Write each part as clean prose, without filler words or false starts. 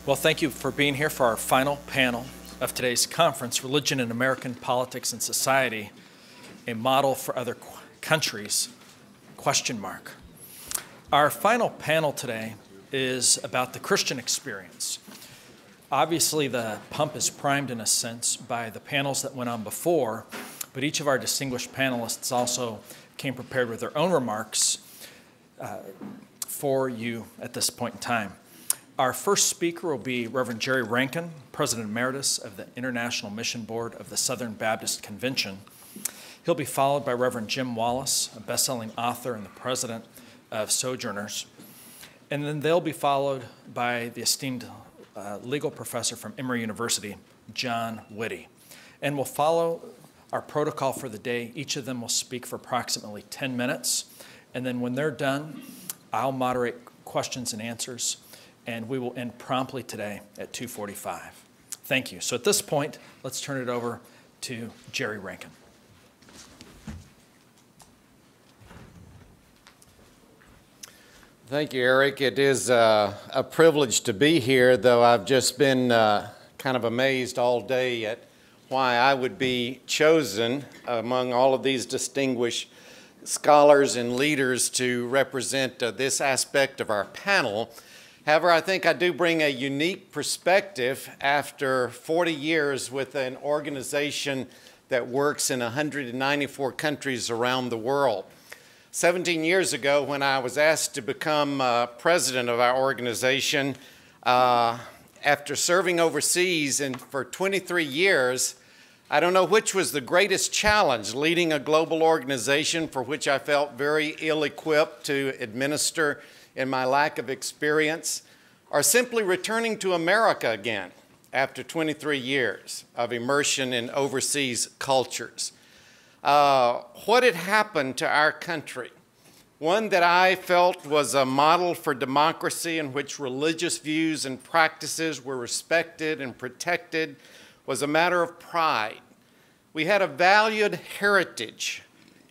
Well, thank you for being here for our final panel of today's conference, Religion in American Politics and Society, a Model for Other Countries, ? Our final panel today is about the Christian experience. Obviously, the pump is primed in a sense by the panels that went on before, but each of our distinguished panelists also came prepared with their own remarks for you at this point in time. Our first speaker will be Reverend Jerry Rankin, President Emeritus of the International Mission Board of the Southern Baptist Convention. He'll be followed by Reverend Jim Wallis, a best-selling author and the president of Sojourners. And then they'll be followed by the esteemed legal professor from Emory University, John Witte. And we'll follow our protocol for the day. Each of them will speak for approximately 10 minutes. And then when they're done, I'll moderate questions and answers. And we will end promptly today at 2:45. Thank you. So at this point, let's turn it over to Jerry Rankin. Thank you, Eric. It is a privilege to be here, though I've just been kind of amazed all day at why I would be chosen among all of these distinguished scholars and leaders to represent this aspect of our panel. However, I think I do bring a unique perspective after 40 years with an organization that works in 194 countries around the world. 17 years ago, when I was asked to become president of our organization, after serving overseas and for 23 years, I don't know which was the greatest challenge, leading a global organization for which I felt very ill-equipped to administer in my lack of experience, or simply returning to America again after 23 years of immersion in overseas cultures. What had happened to our country? One that I felt was a model for democracy in which religious views and practices were respected and protected was a matter of pride. We had a valued heritage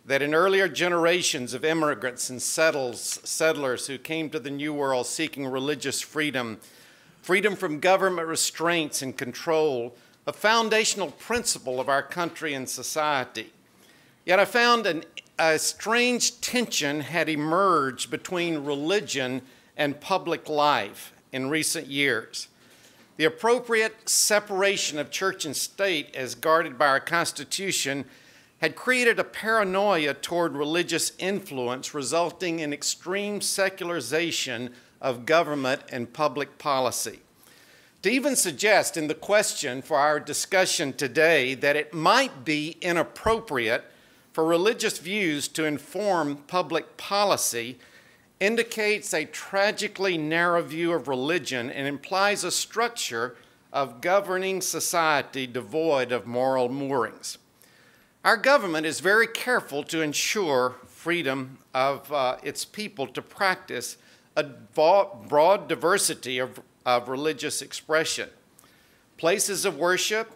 that in earlier generations of immigrants and settlers who came to the New World seeking religious freedom, freedom from government restraints and control, a foundational principle of our country and society. Yet I found a strange tension had emerged between religion and public life in recent years. The appropriate separation of church and state as guarded by our Constitution had created a paranoia toward religious influence, resulting in extreme secularization of government and public policy. To even suggest in the question for our discussion today that it might be inappropriate for religious views to inform public policy indicates a tragically narrow view of religion and implies a structure of governing society devoid of moral moorings. Our government is very careful to ensure freedom of its people to practice a broad diversity of religious expression. Places of worship,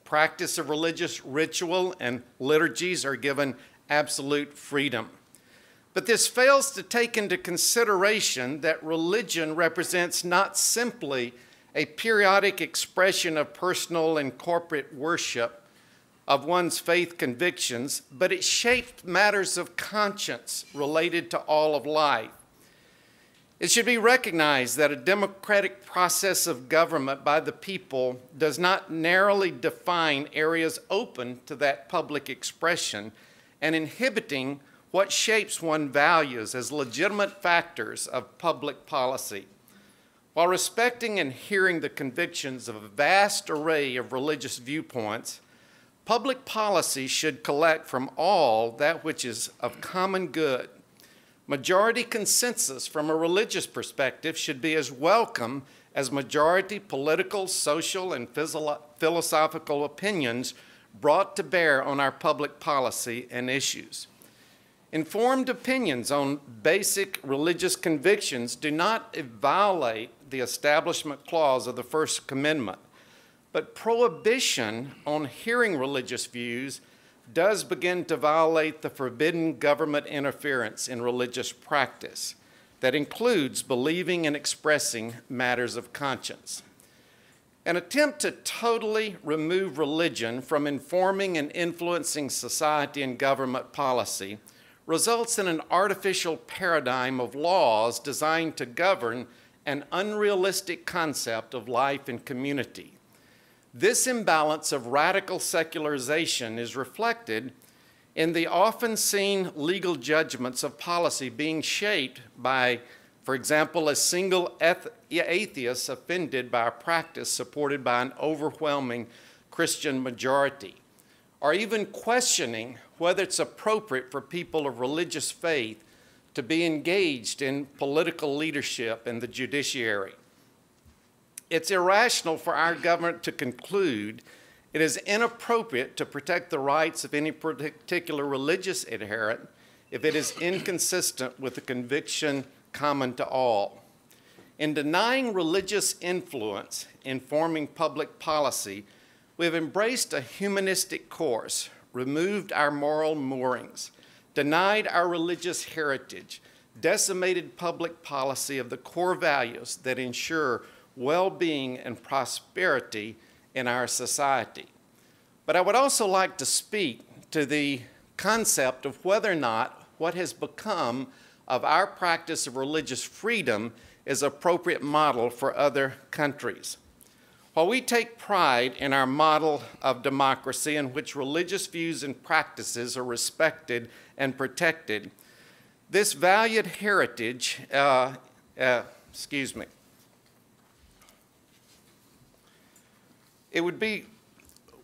practice of religious ritual and liturgies are given absolute freedom. But this fails to take into consideration that religion represents not simply a periodic expression of personal and corporate worship of one's faith convictions, but it shaped matters of conscience related to all of life. It should be recognized that a democratic process of government by the people does not narrowly define areas open to that public expression and inhibiting what shapes one's values as legitimate factors of public policy. While respecting and hearing the convictions of a vast array of religious viewpoints, public policy should collect from all that which is of common good. Majority consensus from a religious perspective should be as welcome as majority political, social, and philosophical opinions brought to bear on our public policy and issues. Informed opinions on basic religious convictions do not violate the Establishment Clause of the First Amendment, but prohibition on hearing religious views does begin to violate the forbidden government interference in religious practice that includes believing and expressing matters of conscience. An attempt to totally remove religion from informing and influencing society and government policy results in an artificial paradigm of laws designed to govern an unrealistic concept of life and community. This imbalance of radical secularization is reflected in the often seen legal judgments of policy being shaped by, for example, a single atheist offended by a practice supported by an overwhelming Christian majority, or even questioning whether it's appropriate for people of religious faith to be engaged in political leadership in the judiciary. It's irrational for our government to conclude it is inappropriate to protect the rights of any particular religious adherent if it is inconsistent with the conviction common to all. In denying religious influence in forming public policy, we have embraced a humanistic course, removed our moral moorings, denied our religious heritage, decimated public policy of the core values that ensure well-being and prosperity in our society. But I would also like to speak to the concept of whether or not what has become of our practice of religious freedom is an appropriate model for other countries. While we take pride in our model of democracy in which religious views and practices are respected and protected, this valued heritage, it would be,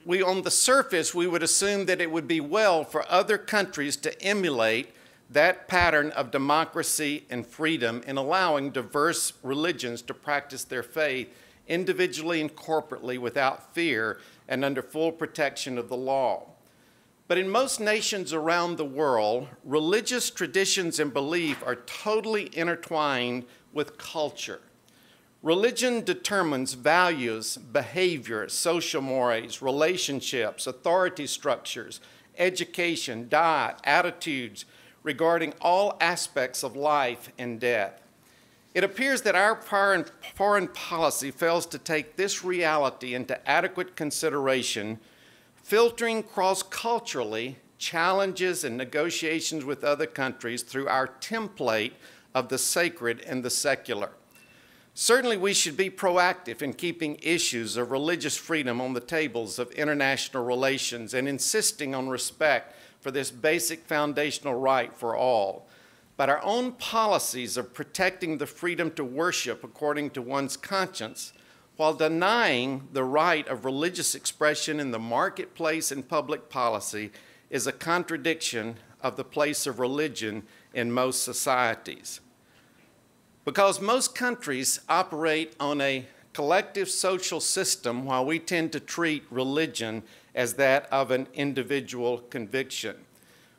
on the surface, we would assume that it would be well for other countries to emulate that pattern of democracy and freedom in allowing diverse religions to practice their faith individually and corporately without fear and under full protection of the law. But in most nations around the world, religious traditions and belief are totally intertwined with culture. Religion determines values, behavior, social mores, relationships, authority structures, education, diet, attitudes regarding all aspects of life and death. It appears that our foreign policy fails to take this reality into adequate consideration, filtering cross-culturally challenges and negotiations with other countries through our template of the sacred and the secular. Certainly, we should be proactive in keeping issues of religious freedom on the tables of international relations and insisting on respect for this basic foundational right for all. But our own policies of protecting the freedom to worship according to one's conscience, while denying the right of religious expression in the marketplace and public policy, is a contradiction of the place of religion in most societies. Because most countries operate on a collective social system, while we tend to treat religion as that of an individual conviction.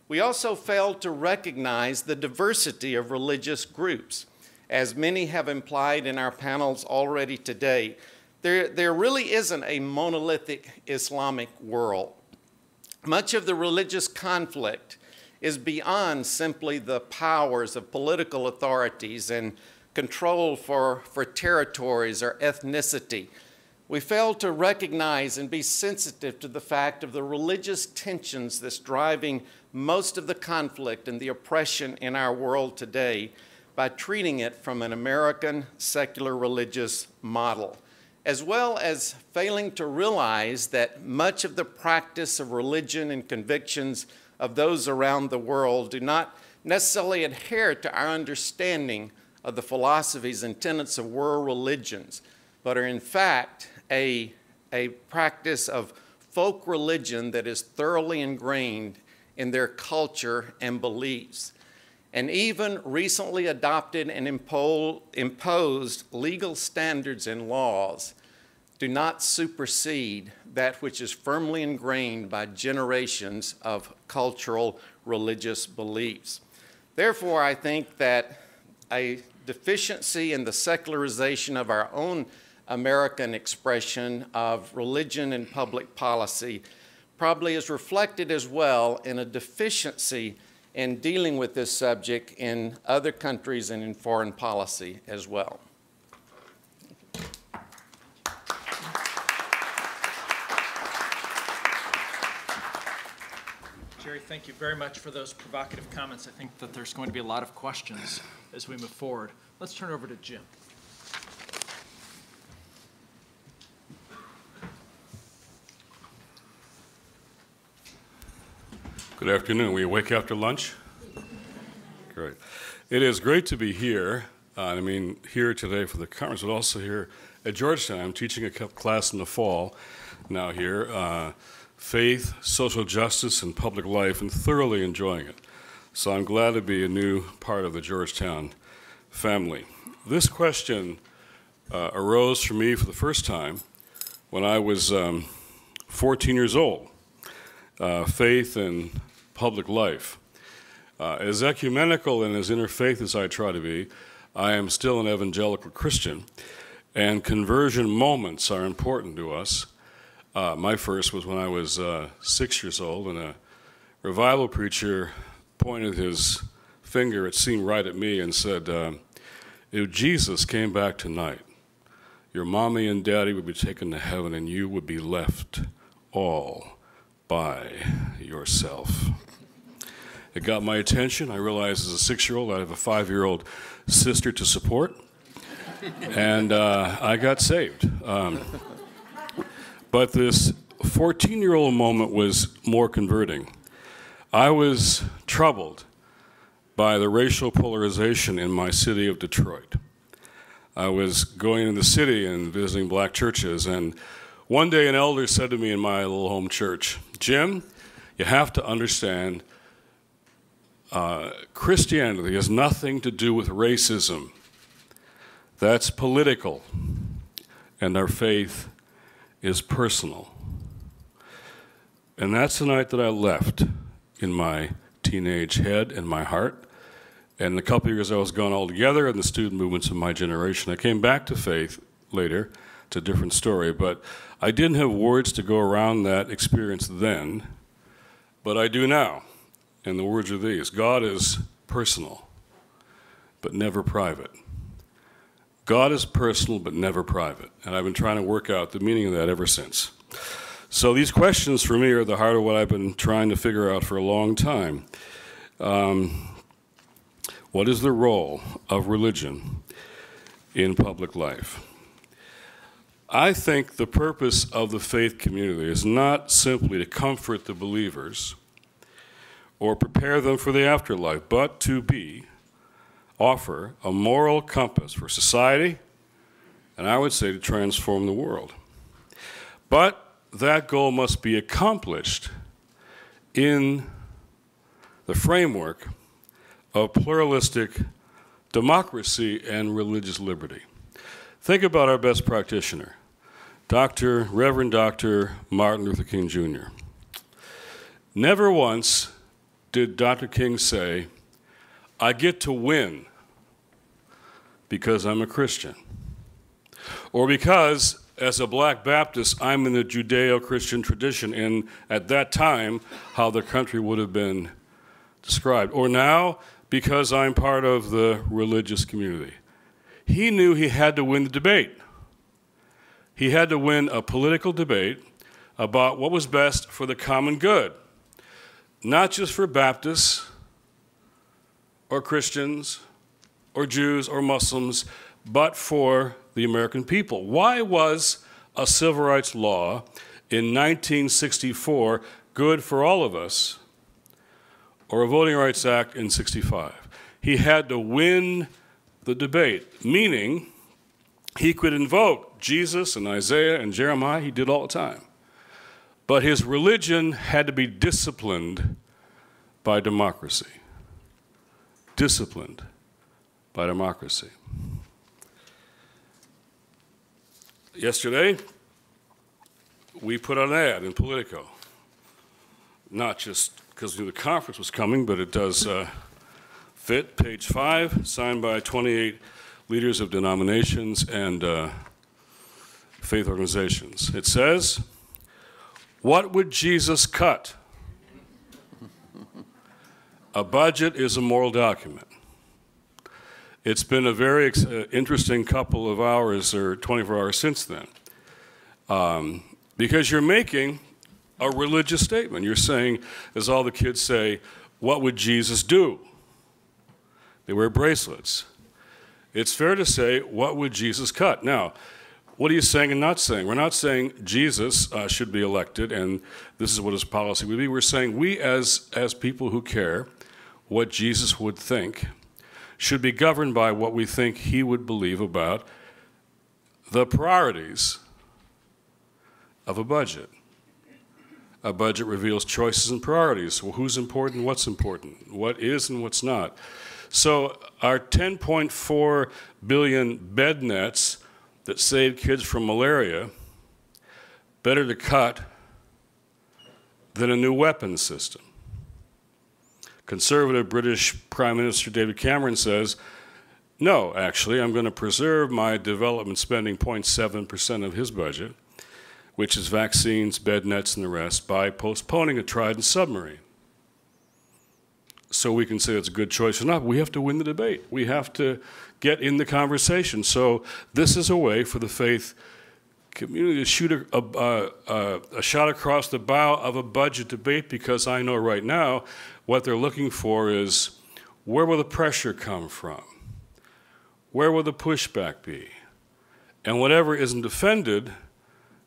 We also fail to recognize the diversity of religious groups. As many have implied in our panels already today, there really isn't a monolithic Islamic world. Much of the religious conflict is beyond simply the powers of political authorities and control for territories or ethnicity. We fail to recognize and be sensitive to the fact of the religious tensions that's driving most of the conflict and the oppression in our world today by treating it from an American secular religious model, as well as failing to realize that much of the practice of religion and convictions of those around the world do not necessarily adhere to our understanding of the philosophies and tenets of world religions, but are in fact a practice of folk religion that is thoroughly ingrained in their culture and beliefs, and even recently adopted and imposed legal standards and laws do not supersede that which is firmly ingrained by generations of cultural religious beliefs. Therefore, I think that a deficiency in the secularization of our own American expression of religion and public policy probably is reflected as well in a deficiency in dealing with this subject in other countries and in foreign policy as well. Jerry, thank you very much for those provocative comments. I think that there's going to be a lot of questions as we move forward. Let's turn over to Jim. Good afternoon. Were you awake after lunch? Great. It is great to be here. Here today for the conference, but also here at Georgetown. I'm teaching a class in the fall now here, faith, social justice, and public life, and thoroughly enjoying it. So I'm glad to be a new part of the Georgetown family. This question arose for me for the first time when I was 14 years old, faith and public life. As ecumenical and as interfaith as I try to be, I am still an evangelical Christian, and conversion moments are important to us. My first was when I was 6 years old, and a revival preacher pointed his finger, it seemed right at me, and said, if Jesus came back tonight, your mommy and daddy would be taken to heaven and you would be left all by yourself. It got my attention. I realized as a 6-year-old I have a 5-year-old sister to support, and I got saved. But this 14-year-old moment was more converting. I was troubled by the racial polarization in my city of Detroit. I was going in the city and visiting black churches, and one day an elder said to me in my little home church, Jim, you have to understand Christianity has nothing to do with racism. That's political, and our faith is personal. And that's the night that I left in my teenage head and my heart. And a couple of years I was gone altogether in the student movements of my generation. I came back to faith later. It's a different story, but I didn't have words to go around that experience then, but I do now. And the words are these: God is personal, but never private. God is personal, but never private. And I've been trying to work out the meaning of that ever since. So these questions for me are the heart of what I've been trying to figure out for a long time. What is the role of religion in public life? I think the purpose of the faith community is not simply to comfort the believers or prepare them for the afterlife, but to offer a moral compass for society, and I would say to transform the world. But that goal must be accomplished in the framework of pluralistic democracy and religious liberty. Think about our best practitioner, Reverend Dr. Martin Luther King Jr. Never once did Dr. King say, I get to win because I'm a Christian, or because, as a black Baptist, I'm in the Judeo-Christian tradition, and at that time, how the country would have been described, or now, because I'm part of the religious community. He knew he had to win the debate. He had to win a political debate about what was best for the common good, not just for Baptists or Christians or Jews or Muslims, but for the American people. Why was a civil rights law in 1964 good for all of us, or a Voting Rights Act in 65? He had to win the debate, meaning he could invoke Jesus and Isaiah and Jeremiah. He did all the time. But his religion had to be disciplined by democracy. Disciplined by democracy. Yesterday, we put out an ad in Politico, not just because we knew the conference was coming, but it does fit, page 5, signed by 28 leaders of denominations and faith organizations. It says, what would Jesus cut? A budget is a moral document. It's been a very interesting couple of hours or 24 hours since then, because you're making a religious statement. You're saying, as all the kids say, what would Jesus do? They wear bracelets. It's fair to say, what would Jesus cut? Now, what are you saying and not saying? We're not saying Jesus should be elected and this is what his policy would be. We're saying we as people who care what Jesus would think should be governed by what we think he would believe about the priorities of a budget. A budget reveals choices and priorities. Well, who's important, what's important, what is and what's not. So our 10.4 billion bed nets that save kids from malaria, better to cut than a new weapons system. Conservative British Prime Minister David Cameron says, no, actually, I'm going to preserve my development spending 0.7% of his budget, which is vaccines, bed nets, and the rest, by postponing a Trident submarine. So we can say it's a good choice or not. We have to win the debate. We have to get in the conversation. So this is a way for the faith community to shoot a shot across the bow of a budget debate, because I know right now what they're looking for is, where will the pressure come from? Where will the pushback be? And whatever isn't defended,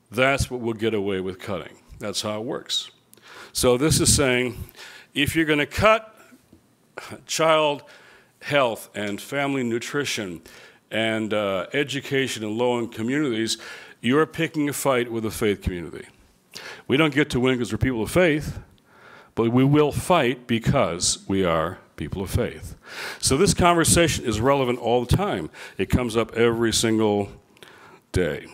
that's what we'll get away with cutting. That's how it works. So this is saying, if you're going to cut child health and family nutrition and education in low-income communities, you're picking a fight with the faith community. We don't get to win because we're people of faith, but we will fight because we are people of faith. So this conversation is relevant all the time. It comes up every single day.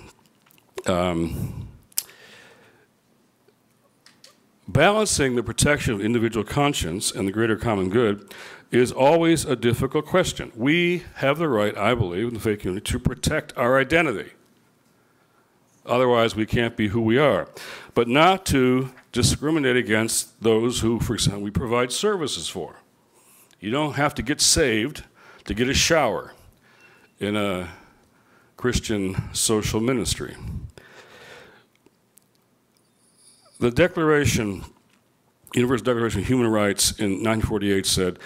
Balancing the protection of individual conscience and the greater common good is always a difficult question. We have the right, I believe, in the faith community, to protect our identity. Otherwise, we can't be who we are. But not to discriminate against those who, for example, we provide services for. You don't have to get saved to get a shower in a Christian social ministry. The Declaration, Universal Declaration of Human Rights in 1948 said,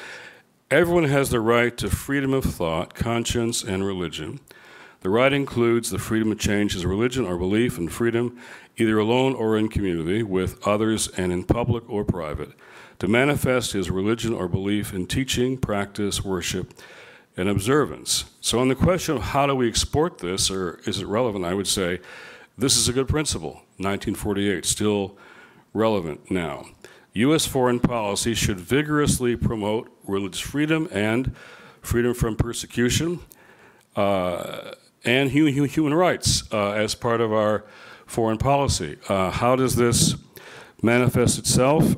everyone has the right to freedom of thought, conscience, and religion. The right includes the freedom to change his religion or belief, and freedom, either alone or in community, with others and in public or private, to manifest his religion or belief in teaching, practice, worship, and observance. So on the question of how do we export this, or is it relevant, I would say this is a good principle, 1948, still relevant now. U.S. foreign policy should vigorously promote religious freedom and freedom from persecution and human rights as part of our foreign policy. How does this manifest itself?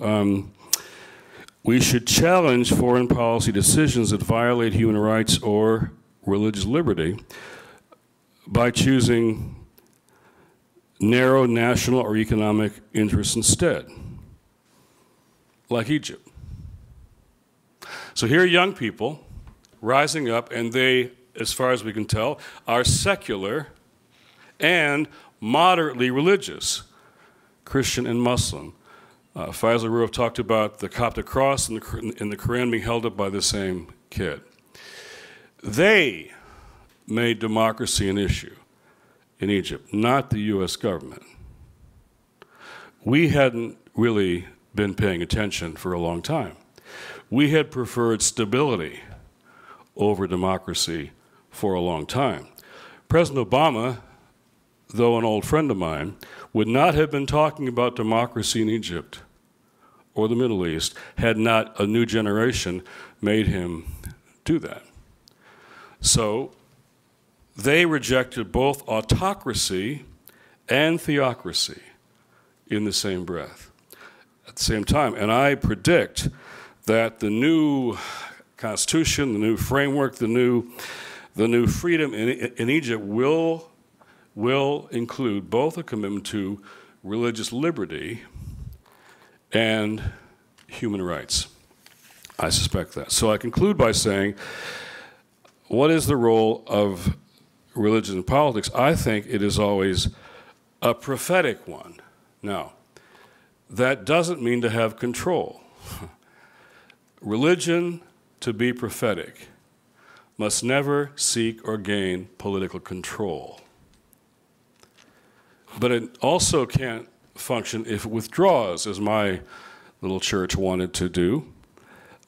We should challenge foreign policy decisions that violate human rights or religious liberty by choosing narrow national or economic interests instead, like Egypt. So here are young people rising up, and they, as far as we can tell, are secular and moderately religious, Christian and Muslim. Faisal Roof talked about the Coptic cross and the Quran being held up by the same kid. They made democracy an issue in Egypt, not the U.S. government. We hadn't really been paying attention for a long time. We had preferred stability over democracy for a long time. President Obama, though an old friend of mine, would not have been talking about democracy in Egypt or the Middle East had not a new generation made him do that. So they rejected both autocracy and theocracy in the same breath at the same time. And I predict that the new constitution, the new framework, the new freedom in Egypt will include both a commitment to religious liberty and human rights. I suspect that. So I conclude by saying, what is the role of religion in politics? I think it is always a prophetic one. Now, that doesn't mean to have control. Religion, to be prophetic, must never seek or gain political control. But it also can't function if it withdraws, as my little church wanted to do.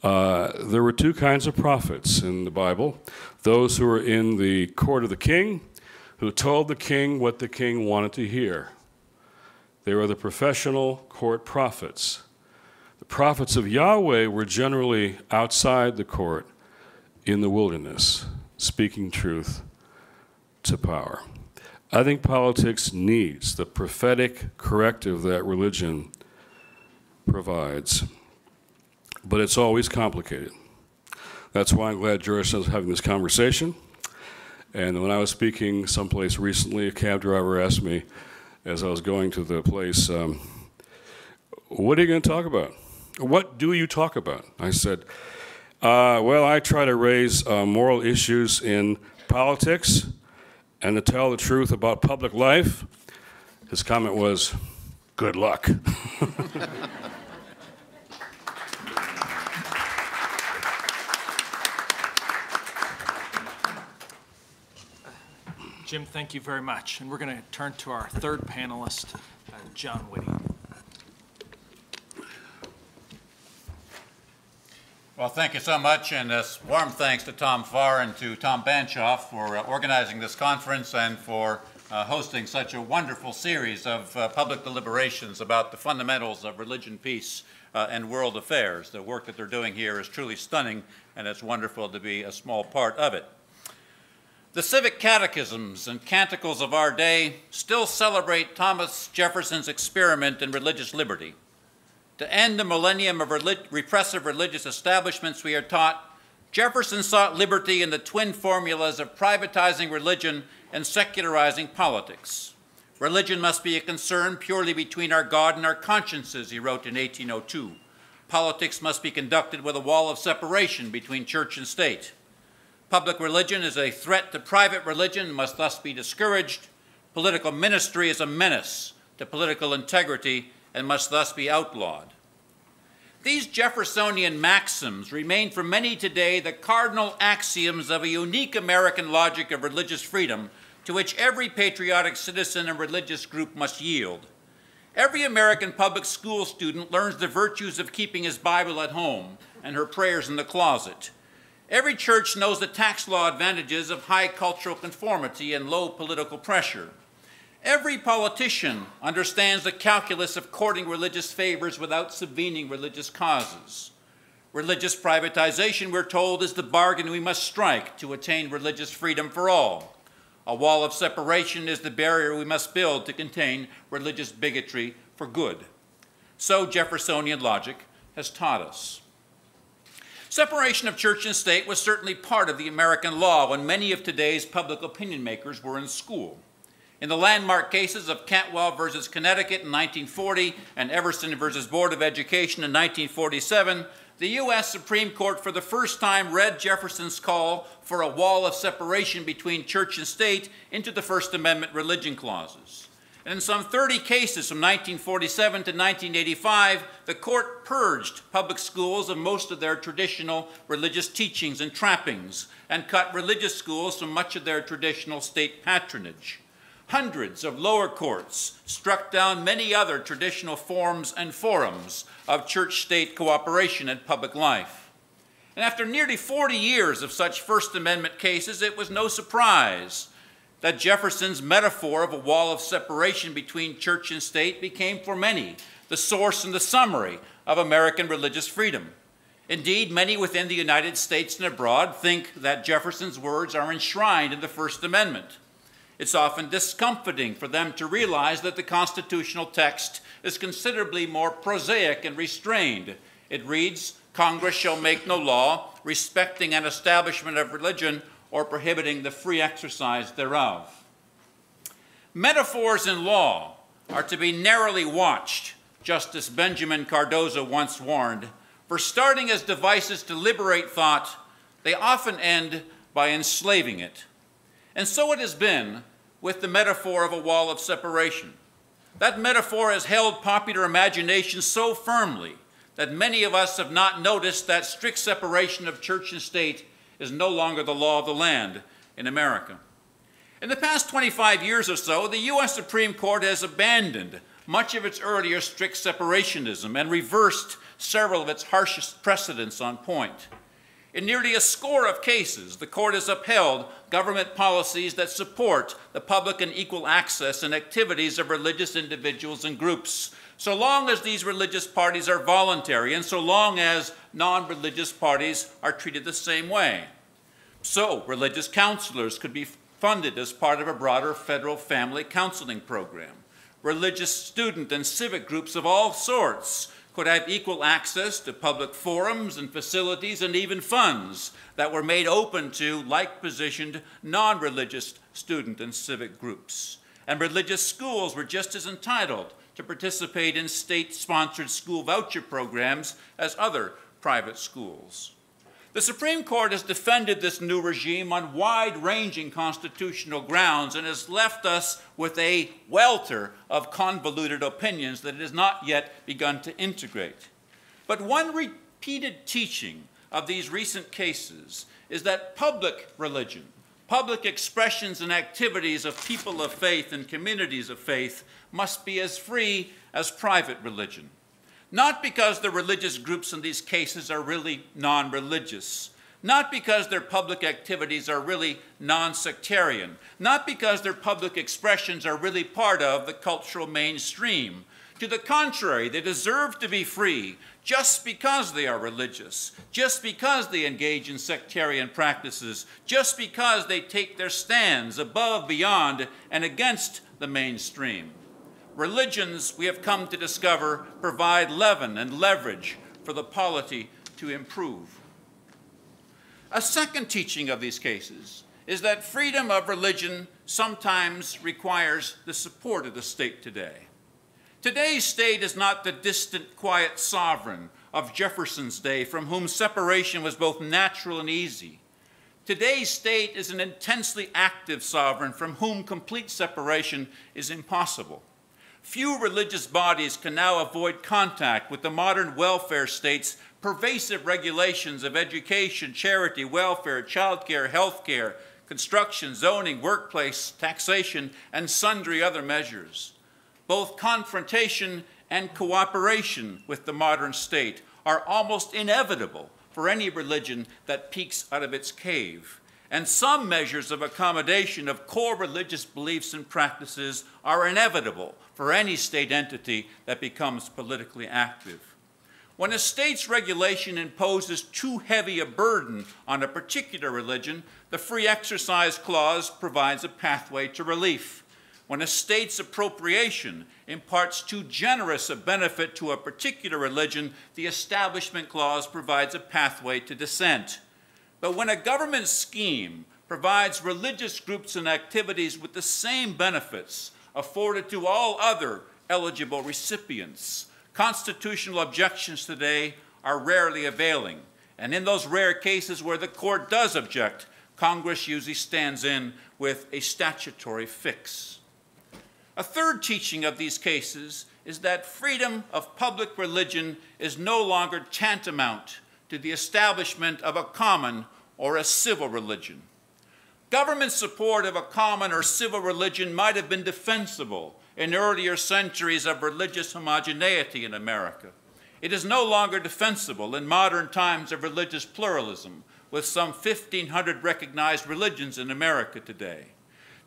There were two kinds of prophets in the Bible: those who were in the court of the king, who told the king what the king wanted to hear. They were the professional court prophets. The prophets of Yahweh were generally outside the court, in the wilderness, speaking truth to power. I think politics needs the prophetic corrective that religion provides, but it's always complicated. That's why I'm glad Jonas is having this conversation. And when I was speaking someplace recently, a cab driver asked me, as I was going to the place, what are you going to talk about? What do you talk about? I said, well, I try to raise moral issues in politics and to tell the truth about public life. His comment was, good luck. Jim, thank you very much. And we're going to turn to our third panelist, John Witte. Well, thank you so much, and warm thanks to Tom Farr and to Tom Banshoff for organizing this conference and for hosting such a wonderful series of public deliberations about the fundamentals of religion, peace, and world affairs. The work that they're doing here is truly stunning, and it's wonderful to be a small part of it. The civic catechisms and canticles of our day still celebrate Thomas Jefferson's experiment in religious liberty. To end the millennium of repressive religious establishments, we are taught, Jefferson sought liberty in the twin formulas of privatizing religion and secularizing politics. Religion must be a concern purely between our God and our consciences, he wrote in 1802. Politics must be conducted with a wall of separation between church and state. Public religion is a threat to private religion and must thus be discouraged. Political ministry is a menace to political integrity and must thus be outlawed. These Jeffersonian maxims remain for many today the cardinal axioms of a unique American logic of religious freedom to which every patriotic citizen and religious group must yield. Every American public school student learns the virtues of keeping his Bible at home and her prayers in the closet. Every church knows the tax law advantages of high cultural conformity and low political pressure. Every politician understands the calculus of courting religious favors without subvening religious causes. Religious privatization, we're told, is the bargain we must strike to attain religious freedom for all. A wall of separation is the barrier we must build to contain religious bigotry for good. So Jeffersonian logic has taught us. Separation of church and state was certainly part of the American law when many of today's public opinion makers were in school. In the landmark cases of Cantwell versus Connecticut in 1940 and Everson versus Board of Education in 1947, the U.S. Supreme Court for the first time read Jefferson's call for a wall of separation between church and state into the First Amendment religion clauses. And in some 30 cases from 1947 to 1985, the court purged public schools of most of their traditional religious teachings and trappings and cut religious schools from much of their traditional state patronage. Hundreds of lower courts struck down many other traditional forms and forums of church-state cooperation in public life. And after nearly 40 years of such First Amendment cases, it was no surprise that Jefferson's metaphor of a wall of separation between church and state became for many the source and the summary of American religious freedom. Indeed, many within the United States and abroad think that Jefferson's words are enshrined in the First Amendment. It's often discomforting for them to realize that the constitutional text is considerably more prosaic and restrained. It reads, Congress shall make no law respecting an establishment of religion or prohibiting the free exercise thereof. Metaphors in law are to be narrowly watched, Justice Benjamin Cardozo once warned, for starting as devices to liberate thought, they often end by enslaving it. And so it has been with the metaphor of a wall of separation. That metaphor has held popular imagination so firmly that many of us have not noticed that strict separation of church and state is no longer the law of the land in America. In the past 25 years or so, the U.S. Supreme Court has abandoned much of its earlier strict separationism and reversed several of its harshest precedents on point. In nearly a score of cases, the court has upheld government policies that support the public and equal access and activities of religious individuals and groups, so long as these religious parties are voluntary and so long as non-religious parties are treated the same way. So, religious counselors could be funded as part of a broader federal family counseling program. Religious student and civic groups of all sorts could have equal access to public forums and facilities and even funds that were made open to like-positioned non-religious student and civic groups. And religious schools were just as entitled to participate in state-sponsored school voucher programs as other private schools. The Supreme Court has defended this new regime on wide-ranging constitutional grounds and has left us with a welter of convoluted opinions that it has not yet begun to integrate. But one repeated teaching of these recent cases is that public religion, public expressions and activities of people of faith and communities of faith must be as free as private religion. Not because the religious groups in these cases are really non-religious, not because their public activities are really non-sectarian, not because their public expressions are really part of the cultural mainstream. To the contrary, they deserve to be free just because they are religious, just because they engage in sectarian practices, just because they take their stands above, beyond, and against the mainstream. Religions, we have come to discover, provide leaven and leverage for the polity to improve. A second teaching of these cases is that freedom of religion sometimes requires the support of the state today. Today's state is not the distant, quiet sovereign of Jefferson's day, from whom separation was both natural and easy. Today's state is an intensely active sovereign from whom complete separation is impossible. Few religious bodies can now avoid contact with the modern welfare state's pervasive regulations of education, charity, welfare, childcare, healthcare, construction, zoning, workplace, taxation, and sundry other measures. Both confrontation and cooperation with the modern state are almost inevitable for any religion that peeks out of its cave. And some measures of accommodation of core religious beliefs and practices are inevitable for any state entity that becomes politically active. When a state's regulation imposes too heavy a burden on a particular religion, the Free Exercise Clause provides a pathway to relief. When a state's appropriation imparts too generous a benefit to a particular religion, the Establishment Clause provides a pathway to dissent. But when a government scheme provides religious groups and activities with the same benefits afforded to all other eligible recipients, constitutional objections today are rarely availing. And in those rare cases where the court does object, Congress usually stands in with a statutory fix. A third teaching of these cases is that freedom of public religion is no longer tantamount to the establishment of a common or a civil religion. Government support of a common or civil religion might have been defensible in earlier centuries of religious homogeneity in America. It is no longer defensible in modern times of religious pluralism, with some 1,500 recognized religions in America today.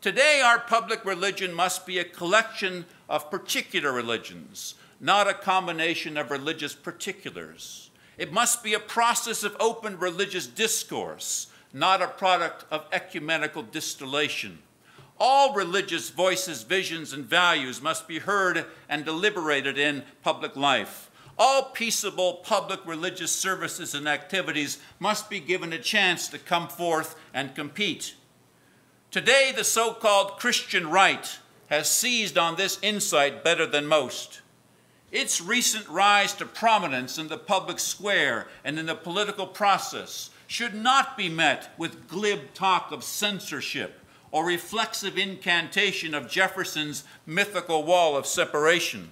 Today, our public religion must be a collection of particular religions, not a combination of religious particulars. It must be a process of open religious discourse, not a product of ecumenical distillation. All religious voices, visions, and values must be heard and deliberated in public life. All peaceable public religious services and activities must be given a chance to come forth and compete. Today, the so-called Christian right has seized on this insight better than most. Its recent rise to prominence in the public square and in the political process should not be met with glib talk of censorship or reflexive incantation of Jefferson's mythical wall of separation.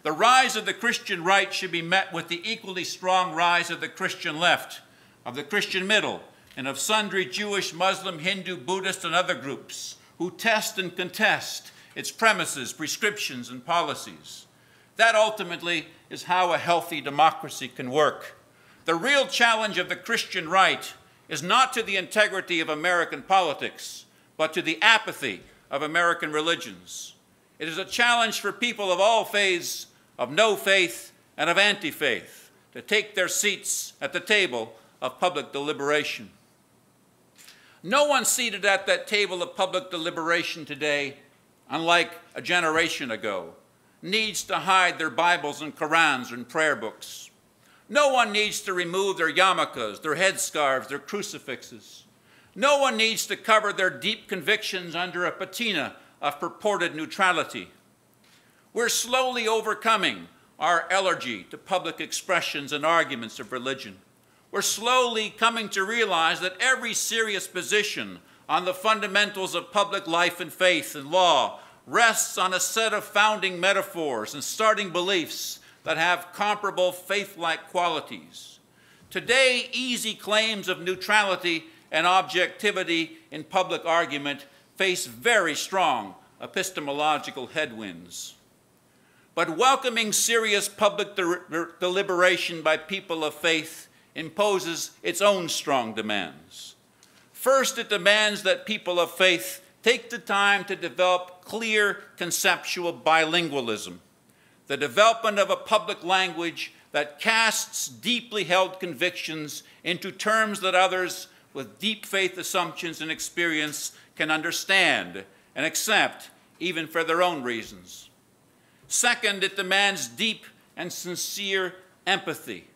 The rise of the Christian right should be met with the equally strong rise of the Christian left, of the Christian middle, and of sundry Jewish, Muslim, Hindu, Buddhist, and other groups who test and contest its premises, prescriptions, and policies. That ultimately is how a healthy democracy can work. The real challenge of the Christian right is not to the integrity of American politics, but to the apathy of American religions. It is a challenge for people of all faiths, of no faith, and of anti-faith to take their seats at the table of public deliberation. No one seated at that table of public deliberation today, unlike a generation ago, needs to hide their Bibles and Qurans and prayer books. No one needs to remove their yarmulkes, their headscarves, their crucifixes. No one needs to cover their deep convictions under a patina of purported neutrality. We're slowly overcoming our allergy to public expressions and arguments of religion. We're slowly coming to realize that every serious position on the fundamentals of public life and faith and law rests on a set of founding metaphors and starting beliefs that have comparable faith-like qualities. Today, easy claims of neutrality and objectivity in public argument face very strong epistemological headwinds. But welcoming serious public deliberation by people of faith imposes its own strong demands. First, it demands that people of faith take the time to develop clear conceptual bilingualism, the development of a public language that casts deeply held convictions into terms that others with deep faith assumptions and experience can understand and accept, even for their own reasons. Second, it demands deep and sincere empathy,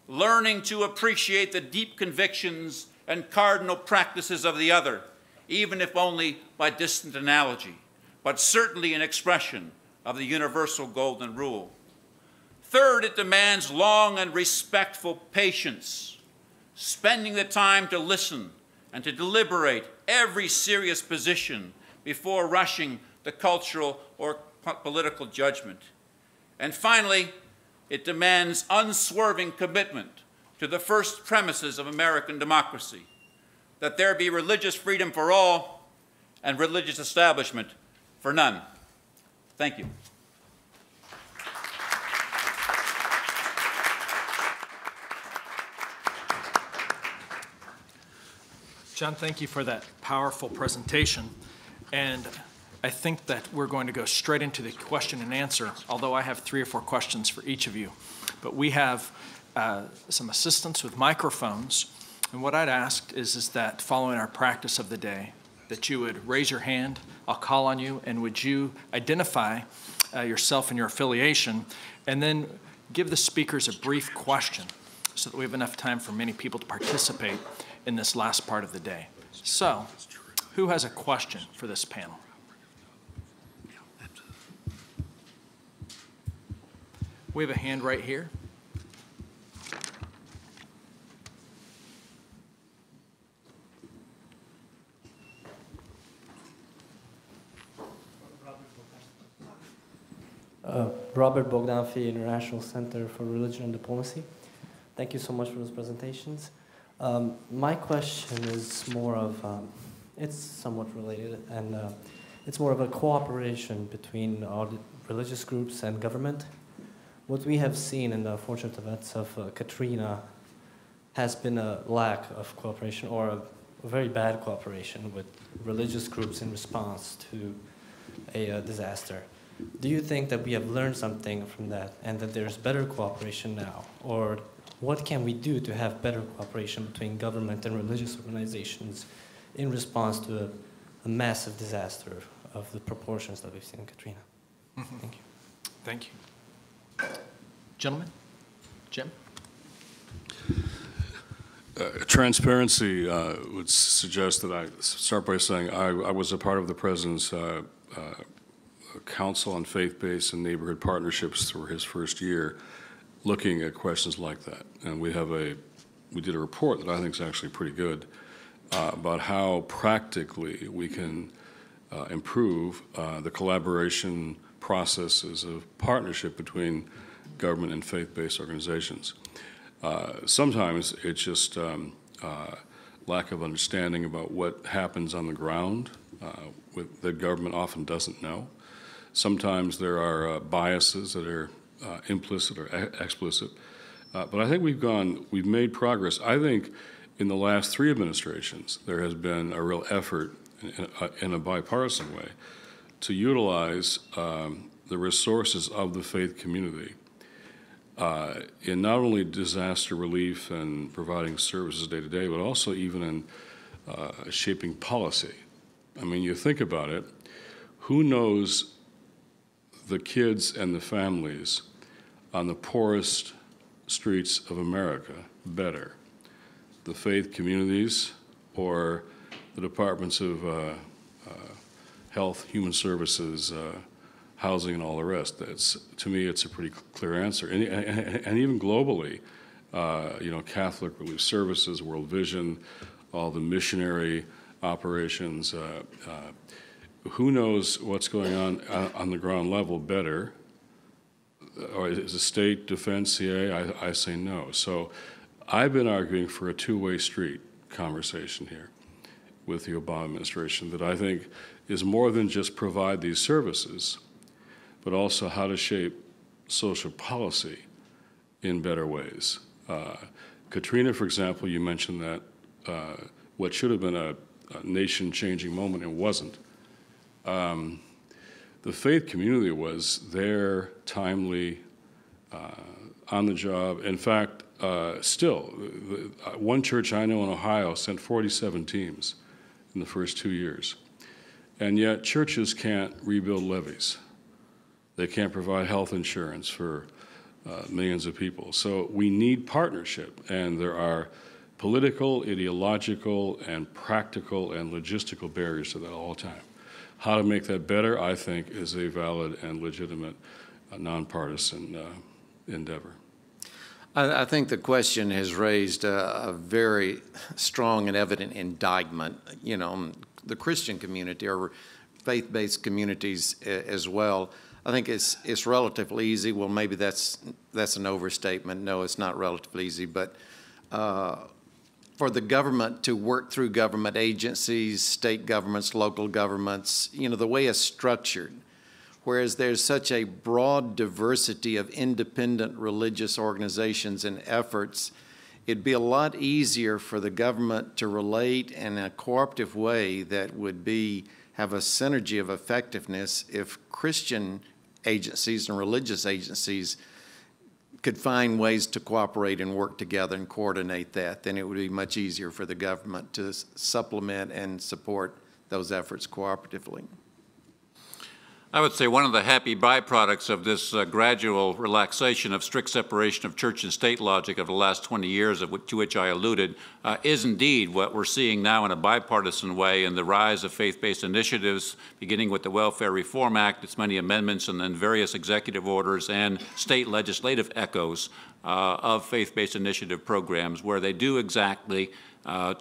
learning to appreciate the deep convictions and cardinal practices of the other, even if only by distant analogy, but certainly an expression of the universal golden rule. Third, it demands long and respectful patience, spending the time to listen and to deliberate every serious position before rushing to cultural or political judgment. And finally, it demands unswerving commitment to the first premises of American democracy, that there be religious freedom for all and religious establishment for none. Thank you. John, thank you for that powerful presentation. And I think that we're going to go straight into the question and answer, although I have 3 or 4 questions for each of you. But we have some assistants with microphones. And what I'd ask is that following our practice of the day, that you would raise your hand, I'll call on you, and would you identify yourself and your affiliation, and then give the speakers a brief question so that we have enough time for many people to participate in this last part of the day. So, who has a question for this panel? We have a hand right here. Robert Bogdanfi, International Center for Religion and Diplomacy. Thank you so much for those presentations. My question is more of, it's somewhat related, and it's more of a cooperation between all the religious groups and government. What we have seen in the unfortunate events of Katrina has been a lack of cooperation, or a very bad cooperation with religious groups in response to a disaster. Do you think that we have learned something from that and that there's better cooperation now? Or what can we do to have better cooperation between government and religious organizations in response to a massive disaster of the proportions that we've seen in Katrina? Mm-hmm. Thank you. Thank you. Gentlemen? Jim? Transparency would suggest that I start by saying I was a part of the President's Council on Faith-Based and Neighborhood Partnerships for his first year, looking at questions like that. And we did a report that I think is actually pretty good about how practically we can improve the collaboration processes of partnership between government and faith-based organizations. Sometimes it's just lack of understanding about what happens on the ground that government often doesn't know. Sometimes there are biases that are implicit or explicit. But I think we've made progress. I think in the last 3 administrations, there has been a real effort in a bipartisan way to utilize the resources of the faith community in not only disaster relief and providing services day to day, but also even in shaping policy. I mean, you think about it, who knows the kids and the families on the poorest streets of America better? The faith communities or the departments of health, human services, housing, and all the rest? To me, it's a pretty clear answer. And even globally, Catholic Relief Services, World Vision, all the missionary operations, who knows what's going on the ground level better? Or is the state, defense, CIA? I say no. So I've been arguing for a two-way street conversation here with the Obama administration that I think is more than just provide these services, but also how to shape social policy in better ways. Katrina, for example, you mentioned that what should have been a nation-changing moment, it wasn't. The faith community was there, timely, on the job. In fact, still, one church I know in Ohio sent 47 teams in the first 2 years. And yet churches can't rebuild levees. They can't provide health insurance for millions of people. So we need partnership, and there are political, ideological, and practical and logistical barriers to that all the time. How to make that better, I think, is a valid and legitimate nonpartisan endeavor. I think the question has raised a very strong and evident indictment, the Christian community or faith-based communities as well. I think it's relatively easy. Well, maybe that's an overstatement. No, it's not relatively easy, but for the government to work through government agencies, state governments, local governments, the way it's structured, whereas there's such a broad diversity of independent religious organizations and efforts, it'd be a lot easier for the government to relate in a cooperative way that would have a synergy of effectiveness if Christian agencies and religious agencies could find ways to cooperate and work together and coordinate that. Then it would be much easier for the government to supplement and support those efforts cooperatively. I would say one of the happy byproducts of this gradual relaxation of strict separation of church and state logic of the last 20 years, to which I alluded, is indeed what we're seeing now in a bipartisan way in the rise of faith-based initiatives, beginning with the Welfare Reform Act, its many amendments, and then various executive orders and state legislative echoes of faith-based initiative programs, where they do exactly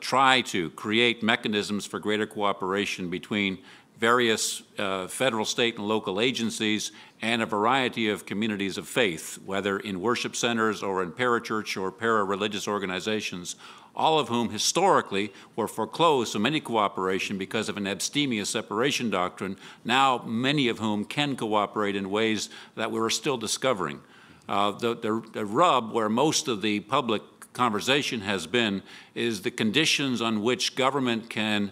try to create mechanisms for greater cooperation between various federal, state, and local agencies and a variety of communities of faith, whether in worship centers or in parachurch or para-religious organizations, all of whom historically were foreclosed from any cooperation because of an abstemious separation doctrine, now many of whom can cooperate in ways that we're still discovering. The rub where most of the public conversation has been is the conditions on which government can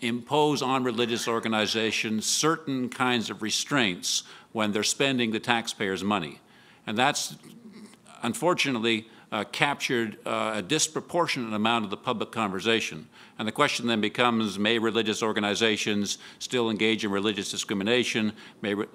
impose on religious organizations certain kinds of restraints when they're spending the taxpayers' money. And that's unfortunately captured a disproportionate amount of the public conversation. And the question then becomes, may religious organizations still engage in religious discrimination,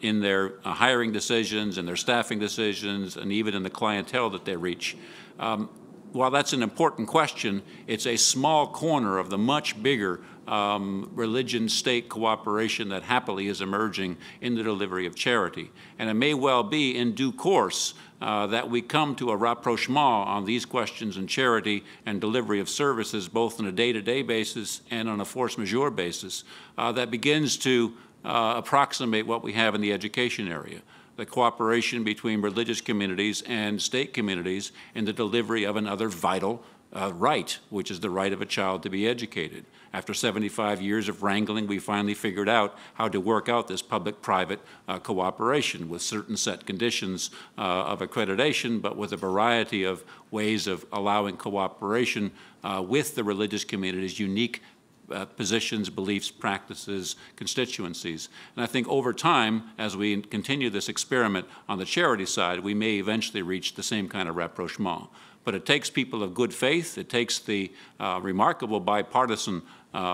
in their hiring decisions, in their staffing decisions, and even in the clientele that they reach? While that's an important question, it's a small corner of the much bigger religion-state cooperation that happily is emerging in the delivery of charity. And it may well be in due course that we come to a rapprochement on these questions in charity and delivery of services, both on a day-to-day basis and on a force majeure basis, that begins to approximate what we have in the education area. The cooperation between religious communities and state communities in the delivery of another vital right, which is the right of a child to be educated. After 75 years of wrangling, we finally figured out how to work out this public-private cooperation with certain set conditions of accreditation, but with a variety of ways of allowing cooperation with the religious community's unique positions, beliefs, practices, constituencies. And I think over time, as we continue this experiment on the charity side, we may eventually reach the same kind of rapprochement. But it takes people of good faith. It takes the remarkable bipartisan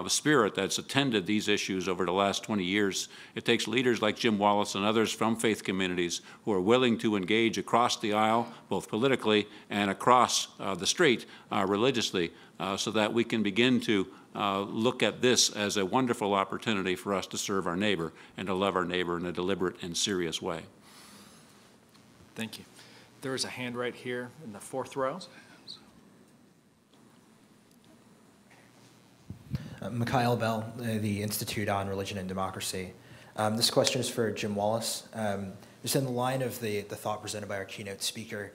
spirit that's attended these issues over the last 20 years. It takes leaders like Jim Wallis and others from faith communities who are willing to engage across the aisle, both politically and across the street religiously, so that we can begin to look at this as a wonderful opportunity for us to serve our neighbor and to love our neighbor in a deliberate and serious way. Thank you. There is a hand right here in the fourth row. Mikhail Bell, the Institute on Religion and Democracy. This question is for Jim Wallis. Just in the line of the thought presented by our keynote speaker,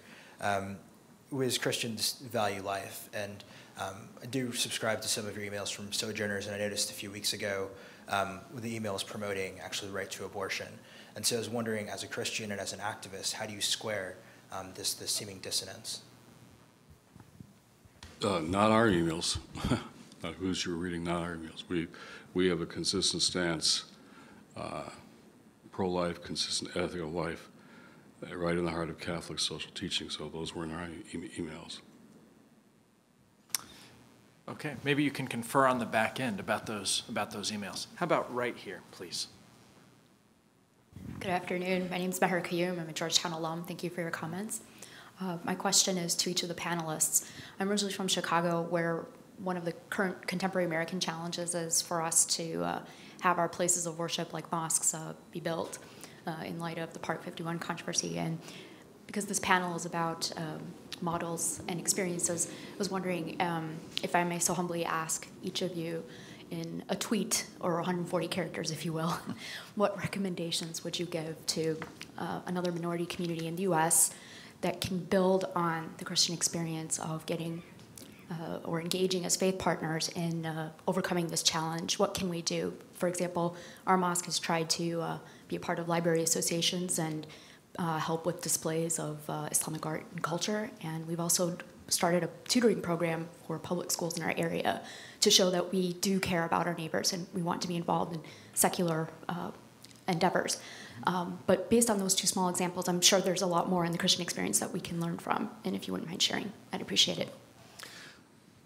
we as Christians value life, and I do subscribe to some of your emails from Sojourners, and I noticed a few weeks ago the emails promoting actually the right to abortion. And so I was wondering, as a Christian and as an activist, how do you square this seeming dissonance? Not our emails. Not whose you're reading, not our emails. We have a consistent stance, pro-life, consistent ethical life, right in the heart of Catholic social teaching, so those weren't our emails. Okay, maybe you can confer on the back end about those emails. How about right here, please? Good afternoon. My name is Meher Qayyum. I'm a Georgetown alum. Thank you for your comments. My question is to each of the panelists. I'm originally from Chicago, where one of the current contemporary American challenges is for us to have our places of worship, like mosques, be built in light of the Part 51 controversy. And because this panel is about models and experiences, I was wondering if I may so humbly ask each of you, in a tweet, or 140 characters, if you will, what recommendations would you give to another minority community in the U.S. that can build on the Christian experience of getting or engaging as faith partners in overcoming this challenge? What can we do? For example, our mosque has tried to be a part of library associations and help with displays of Islamic art and culture, and we've also started a tutoring program for public schools in our area to show that we do care about our neighbors and we want to be involved in secular endeavors. But based on those two small examples, I'm sure there's a lot more in the Christian experience that we can learn from, and if you wouldn't mind sharing, I'd appreciate it.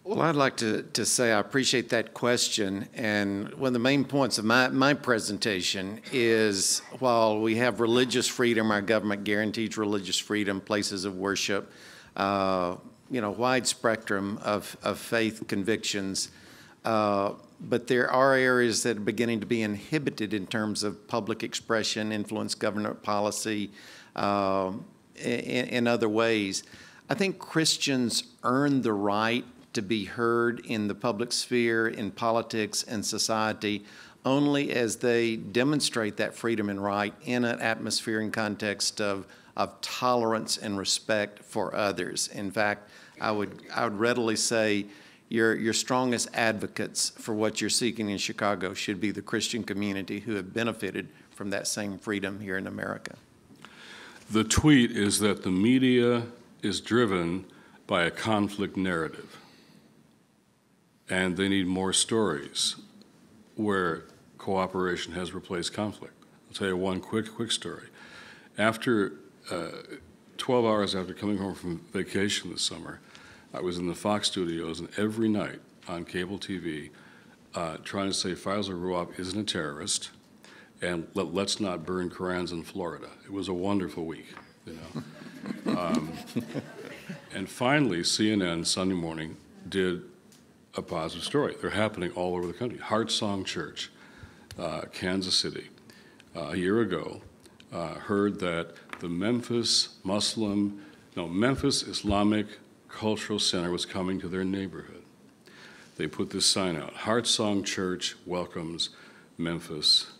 Well, I'd like to say I appreciate that question, and one of the main points of my presentation is, while we have religious freedom, our government guarantees religious freedom, places of worship, wide spectrum of faith convictions, but there are areas that are beginning to be inhibited in terms of public expression, influence government policy, in other ways. I think Christians earn the right to be heard in the public sphere, in politics and society, only as they demonstrate that freedom and right in an atmosphere and context of tolerance and respect for others. In fact, I would readily say your strongest advocates for what you're seeking in Chicago should be the Christian community who have benefited from that same freedom here in America. The tweet is that the media is driven by a conflict narrative, and they need more stories where cooperation has replaced conflict. I'll tell you one quick story. After 12 hours after coming home from vacation this summer, I was in the Fox studios, and every night on cable TV trying to say Faisal Rouab isn't a terrorist, and let's not burn Korans in Florida. It was a wonderful week, And finally, CNN Sunday morning did a positive story. They're happening all over the country. Heart Song Church, Kansas City, a year ago, heard that the Memphis Islamic Cultural Center was coming to their neighborhood. They put this sign out: Heart Song Church welcomes Memphis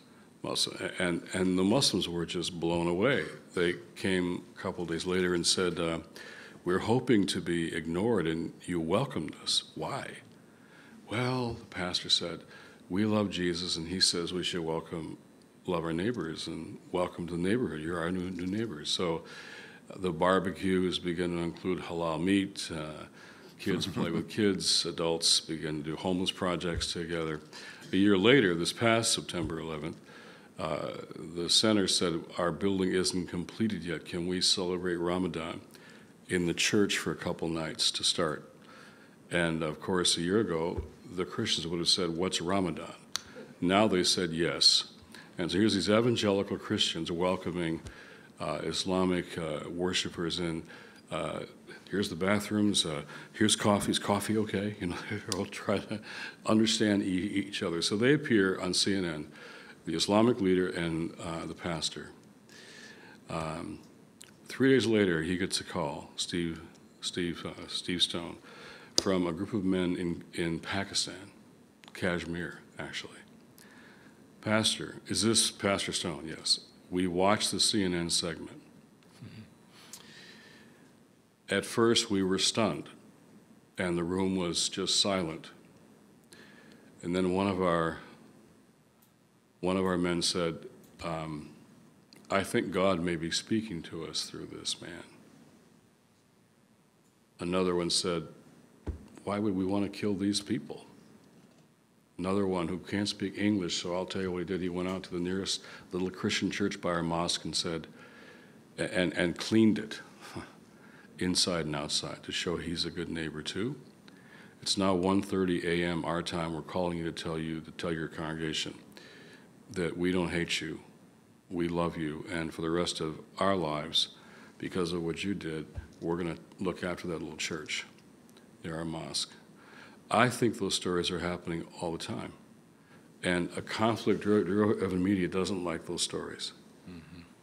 Muslim. And the Muslims were just blown away. They came a couple of days later and said, we're hoping to be ignored, and you welcomed us. Why? Well, the pastor said, we love Jesus, and he says we should love our neighbors and welcome to the neighborhood. You're our new neighbors. So the barbecue is beginning to include halal meat. Kids play with kids. Adults begin to do homeless projects together. A year later, this past September 11th, the center said, our building isn't completed yet. Can we celebrate Ramadan in the church for a couple nights to start? And of course, a year ago, the Christians would have said, what's Ramadan? Now they said yes. And so here's these evangelical Christians welcoming Islamic worshipers in. Here's the bathrooms. Here's coffee. Is coffee okay? You know, they're all trying to understand each other. So they appear on CNN, the Islamic leader and the pastor. 3 days later, he gets a call, Steve Stone, from a group of men in Pakistan, Kashmir, actually. Pastor, is this Pastor Stone? Yes. We watched the CNN segment. At first, we were stunned, and the room was just silent. And then one of our men said, I think God may be speaking to us through this man. Another one said, why would we want to kill these people? Another one who can't speak English, so I'll tell you what he did. He went out to the nearest little Christian church by our mosque and said, and cleaned it inside and outside to show he's a good neighbor too. It's now 1:30 a.m. our time. We're calling you to tell your congregation that we don't hate you, we love you, and for the rest of our lives, because of what you did, we're going to look after that little church near our mosque. I think those stories are happening all the time, and a conflict-driven media doesn't like those stories.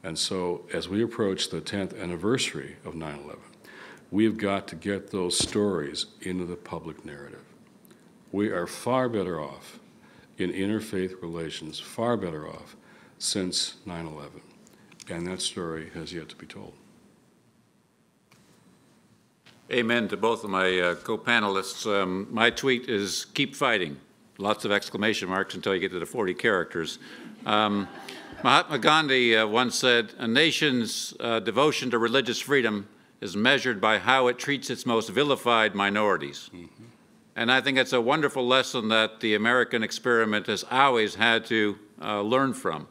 And so as we approach the 10th anniversary of 9/11, we've got to get those stories into the public narrative. We are far better off in interfaith relations, far better off since 9/11. And that story has yet to be told. Amen to both of my co-panelists. My tweet is keep fighting. Lots of exclamation marks until you get to the 40 characters. Mahatma Gandhi once said, a nation's devotion to religious freedom is measured by how it treats its most vilified minorities. And I think it's a wonderful lesson that the American experiment has always had to learn from.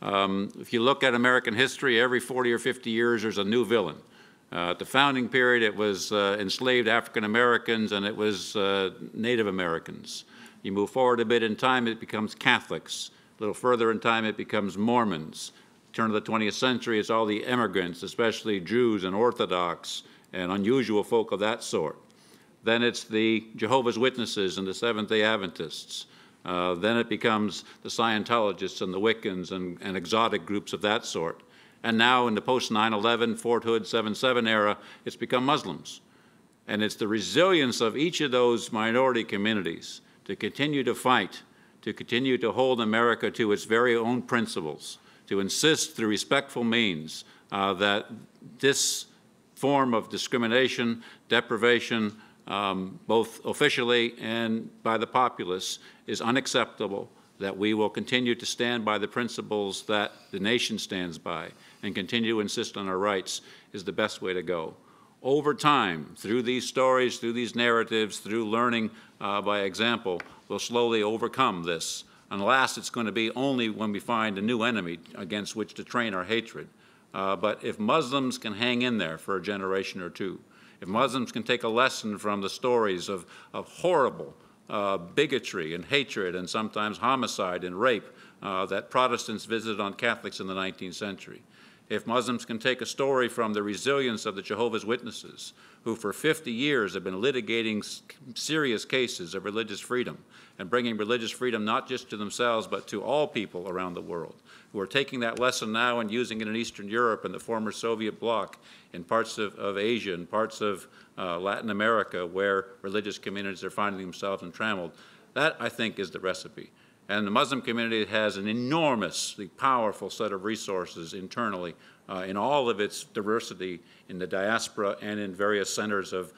If you look at American history, every 40 or 50 years there's a new villain. At the founding period, it was enslaved African Americans and it was Native Americans. You move forward a bit in time, it becomes Catholics. A little further in time, it becomes Mormons. Turn of the 20th century, it's all the immigrants, especially Jews and Orthodox and unusual folk of that sort. Then it's the Jehovah's Witnesses and the Seventh-day Adventists. Then it becomes the Scientologists and the Wiccans and exotic groups of that sort. And now in the post-9/11, Fort Hood 7/7 era, it's become Muslims. And it's the resilience of each of those minority communities to continue to fight, to continue to hold America to its very own principles, to insist through respectful means that this form of discrimination, deprivation, both officially and by the populace, is unacceptable, that we will continue to stand by the principles that the nation stands by and continue to insist on our rights is the best way to go. Over time, through these stories, through these narratives, through learning by example, we'll slowly overcome this. And last, it's going to be only when we find a new enemy against which to train our hatred. But if Muslims can hang in there for a generation or two, if Muslims can take a lesson from the stories of horrible bigotry and hatred and sometimes homicide and rape that Protestants visited on Catholics in the 19th century, If Muslims can take a story from the resilience of the Jehovah's Witnesses, who for 50 years have been litigating serious cases of religious freedom and bringing religious freedom not just to themselves but to all people around the world, who are taking that lesson now and using it in Eastern Europe and the former Soviet bloc, in parts of Asia and parts of Latin America where religious communities are finding themselves entrammelled, that, I think, is the recipe. And the Muslim community has an enormously powerful set of resources internally in all of its diversity in the diaspora and in various centers of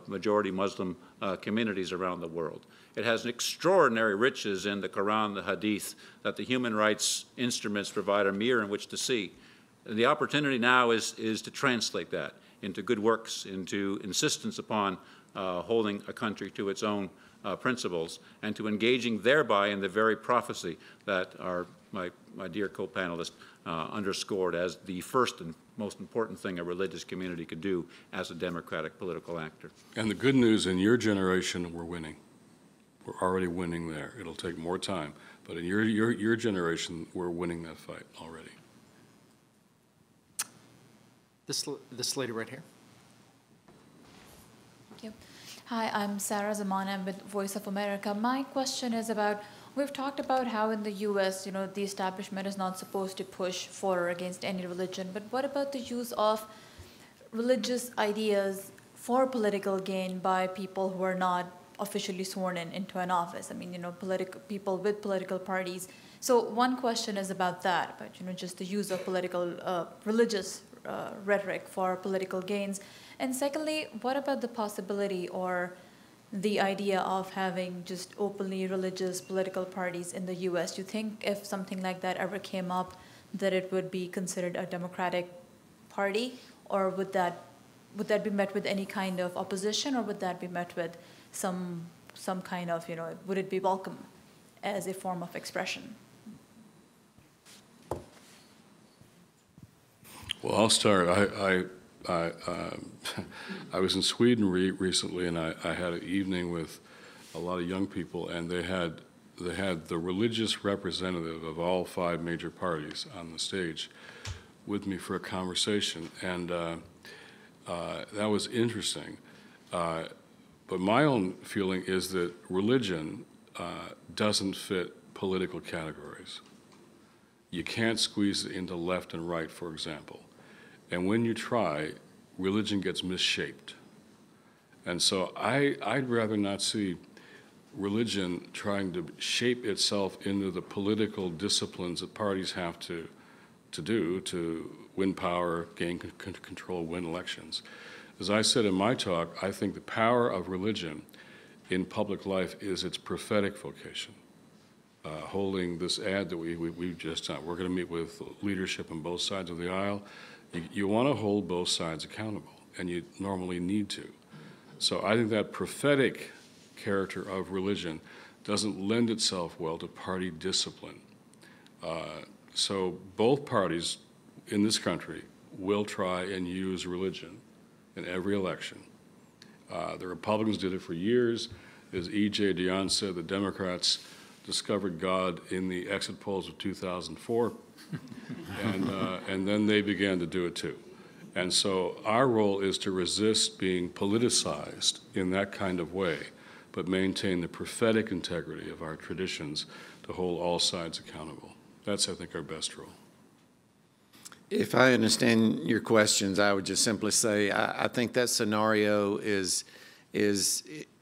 majority Muslim communities around the world. It has an extraordinary riches in the Quran, the Hadith, that the human rights instruments provide a mirror in which to see. And the opportunity now is to translate that into good works, into insistence upon holding a country to its own principles, and to engaging thereby in the very prophecy that my dear co-panelist underscored as the first and most important thing a religious community could do as a democratic political actor. And the good news, in your generation, we're winning. We're already winning there. It'll take more time, but in your generation, we're winning that fight already. This lady right here. Thank you. Hi, I'm Sarah Zaman. I'm with Voice of America. My question is about, we've talked about how in the U.S., the establishment is not supposed to push for or against any religion, but what about the use of religious ideas for political gain by people who are not officially sworn into an office? I mean, people with political parties. So one question is about that, but just the use of religious rhetoric for political gains. And secondly, what about the possibility or the idea of having just openly religious political parties in the U.S.? Do you think if something like that ever came up, that it would be considered a democratic party, or would that be met with any kind of opposition, or would that be met with some kind of, would it be welcome as a form of expression? Well, I'll start. I was in Sweden recently, and I had an evening with a lot of young people, and they had the religious representative of all 5 major parties on the stage with me for a conversation, and that was interesting. But my own feeling is that religion doesn't fit political categories. You can't squeeze it into left and right, for example. And when you try, religion gets misshaped. And so I'd rather not see religion trying to shape itself into the political disciplines that parties have to do to win power, gain control, win elections. As I said in my talk, I think the power of religion in public life is its prophetic vocation. Holding this ad that we've just done, we're going to meet with leadership on both sides of the aisle. You want to hold both sides accountable, and you normally need to. So I think that prophetic character of religion doesn't lend itself well to party discipline. So both parties in this country will try and use religion in every election. The Republicans did it for years. As E.J. Dionne said, the Democrats discovered God in the exit polls of 2004, and then they began to do it too. And so our role is to resist being politicized in that kind of way, but maintain the prophetic integrity of our traditions to hold all sides accountable. That's, I think, our best role. If I understand your questions, I would just simply say I think that scenario is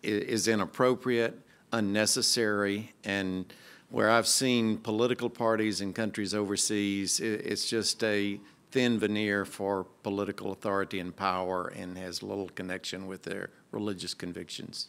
inappropriate, unnecessary, and where I've seen political parties in countries overseas, it's just a thin veneer for political authority and power and has little connection with their religious convictions.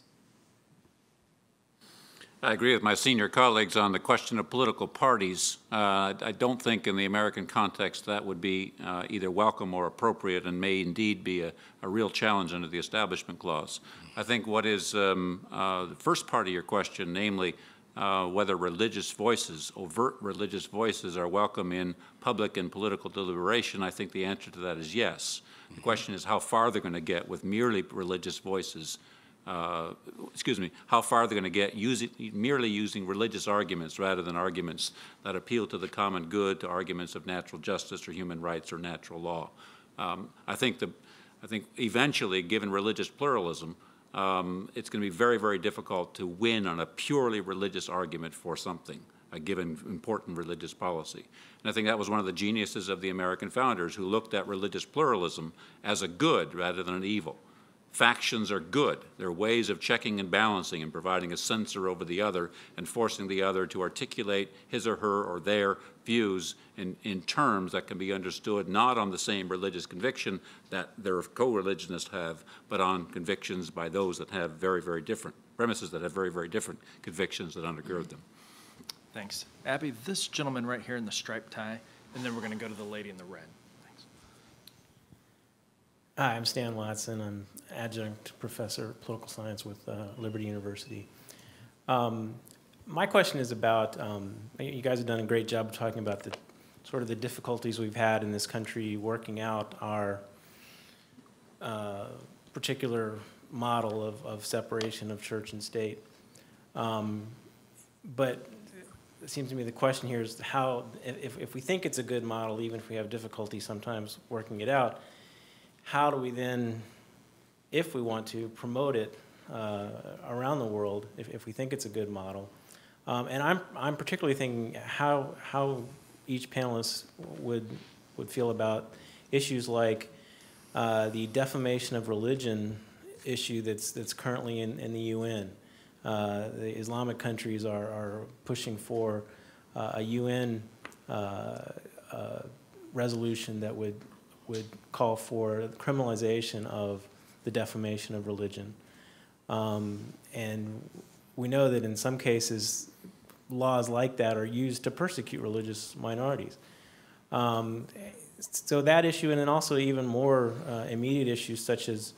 I agree with my senior colleagues on the question of political parties. I don't think in the American context that would be either welcome or appropriate, and may indeed be a real challenge under the Establishment Clause. I think what is the first part of your question, namely whether religious voices, overt religious voices, are welcome in public and political deliberation, I think the answer to that is yes. The question is how far they're going to get with merely religious voices how far they're going to get merely using religious arguments rather than arguments that appeal to the common good, to arguments of natural justice or human rights or natural law. I think eventually, given religious pluralism, it's going to be very, very difficult to win on a purely religious argument for something, a given important religious policy. And I think that was one of the geniuses of the American founders, who looked at religious pluralism as a good rather than an evil. Factions are good. They're ways of checking and balancing and providing a censor over the other and forcing the other to articulate his or her or their views in terms that can be understood not on the same religious conviction that their co-religionists have, but on convictions by those that have very, very different premises, that have very, very different convictions that undergird them. Thanks. Abby, this gentleman right here in the striped tie, and then we're going to go to the lady in the red. Thanks. Hi, I'm Stan Watson. I'm adjunct professor of political science with Liberty University. My question is about, you guys have done a great job of talking about the sort of the difficulties we've had in this country working out our particular model of separation of church and state. But it seems to me the question here is how, if we think it's a good model, even if we have difficulty sometimes working it out, how do we then, if we want to, promote it around the world, if we think it's a good model? And I'm particularly thinking how each panelist would feel about issues like the defamation of religion issue that's currently in the UN. The Islamic countries are pushing for a UN resolution that would call for criminalization of the defamation of religion. And we know that in some cases, laws like that are used to persecute religious minorities. So that issue, and then also even more immediate issues such as,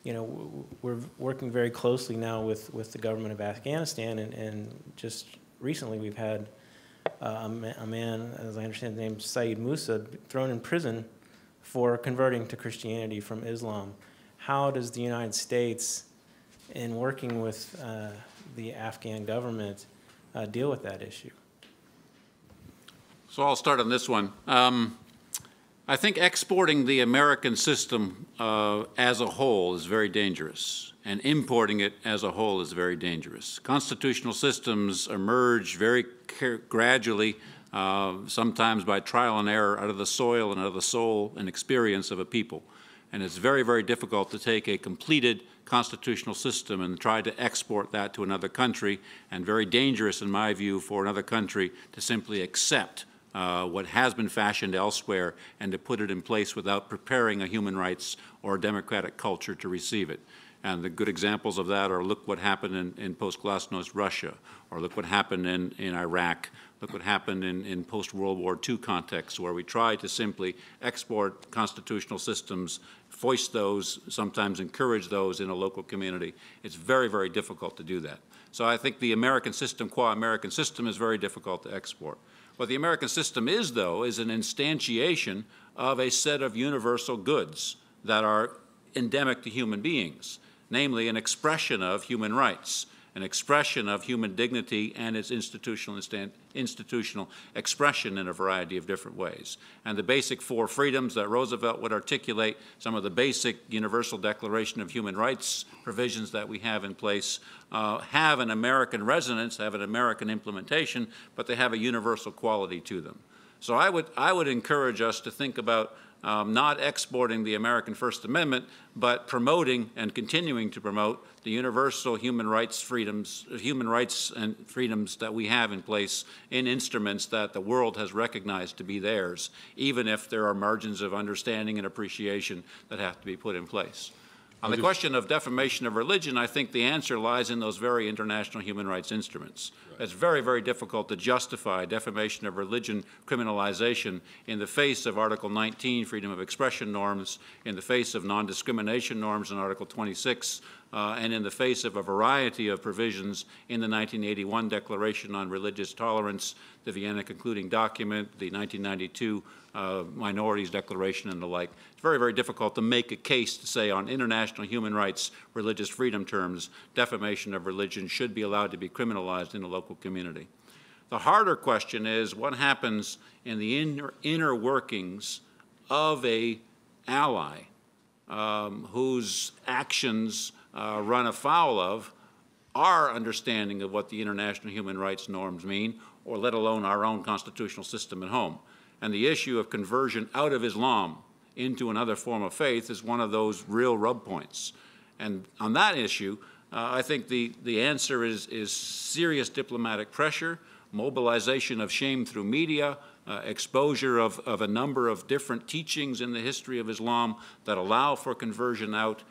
we're working very closely now with the government of Afghanistan, and just recently we've had a man, as I understand, named Saeed Musa, thrown in prison for converting to Christianity from Islam. How does the United States, in working with the Afghan government, deal with that issue? So I'll start on this one. I think exporting the American system as a whole is very dangerous, and importing it as a whole is very dangerous. Constitutional systems emerge very gradually, sometimes by trial and error, out of the soil and out of the soul and experience of a people. And it's very, very difficult to take a completed constitutional system and try to export that to another country, and very dangerous, in my view, for another country to simply accept what has been fashioned elsewhere and to put it in place without preparing a human rights or a democratic culture to receive it. And the good examples of that are, look what happened in post-Glasnost Russia, or look what happened in Iraq, look what happened in post-World War II contexts, where we try to simply export constitutional systems, foist those, sometimes encourage those in a local community. It's very, very difficult to do that. So I think the American system, qua American system, is very difficult to export. What the American system is, though, is an instantiation of a set of universal goods that are endemic to human beings, namely an expression of human rights, an expression of human dignity and its institutional expression in a variety of different ways. And the basic four freedoms that Roosevelt would articulate, some of the basic Universal Declaration of Human Rights provisions that we have in place, have an American resonance, have an American implementation, but they have a universal quality to them. So I would encourage us to think about not exporting the American First Amendment, but promoting and continuing to promote the universal human rights and freedoms that we have in place in instruments that the world has recognized to be theirs, even if there are margins of understanding and appreciation that have to be put in place. On the question of defamation of religion, I think the answer lies in those very international human rights instruments. Right. It's very, very difficult to justify defamation of religion criminalization in the face of Article 19, freedom of expression norms, in the face of non-discrimination norms in Article 26, and in the face of a variety of provisions in the 1981 Declaration on Religious Tolerance, the Vienna Concluding Document, the 1992 minorities declaration and the like. It's very, very difficult to make a case to say on international human rights, religious freedom terms, defamation of religion should be allowed to be criminalized in the local community. The harder question is what happens in the inner workings of a ally whose actions run afoul of our understanding of what the international human rights norms mean, or let alone our own constitutional system at home. And the issue of conversion out of Islam into another form of faith is one of those real rub points. And on that issue, I think the answer is serious diplomatic pressure, mobilization of shame through media, exposure of a number of different teachings in the history of Islam that allow for conversion out,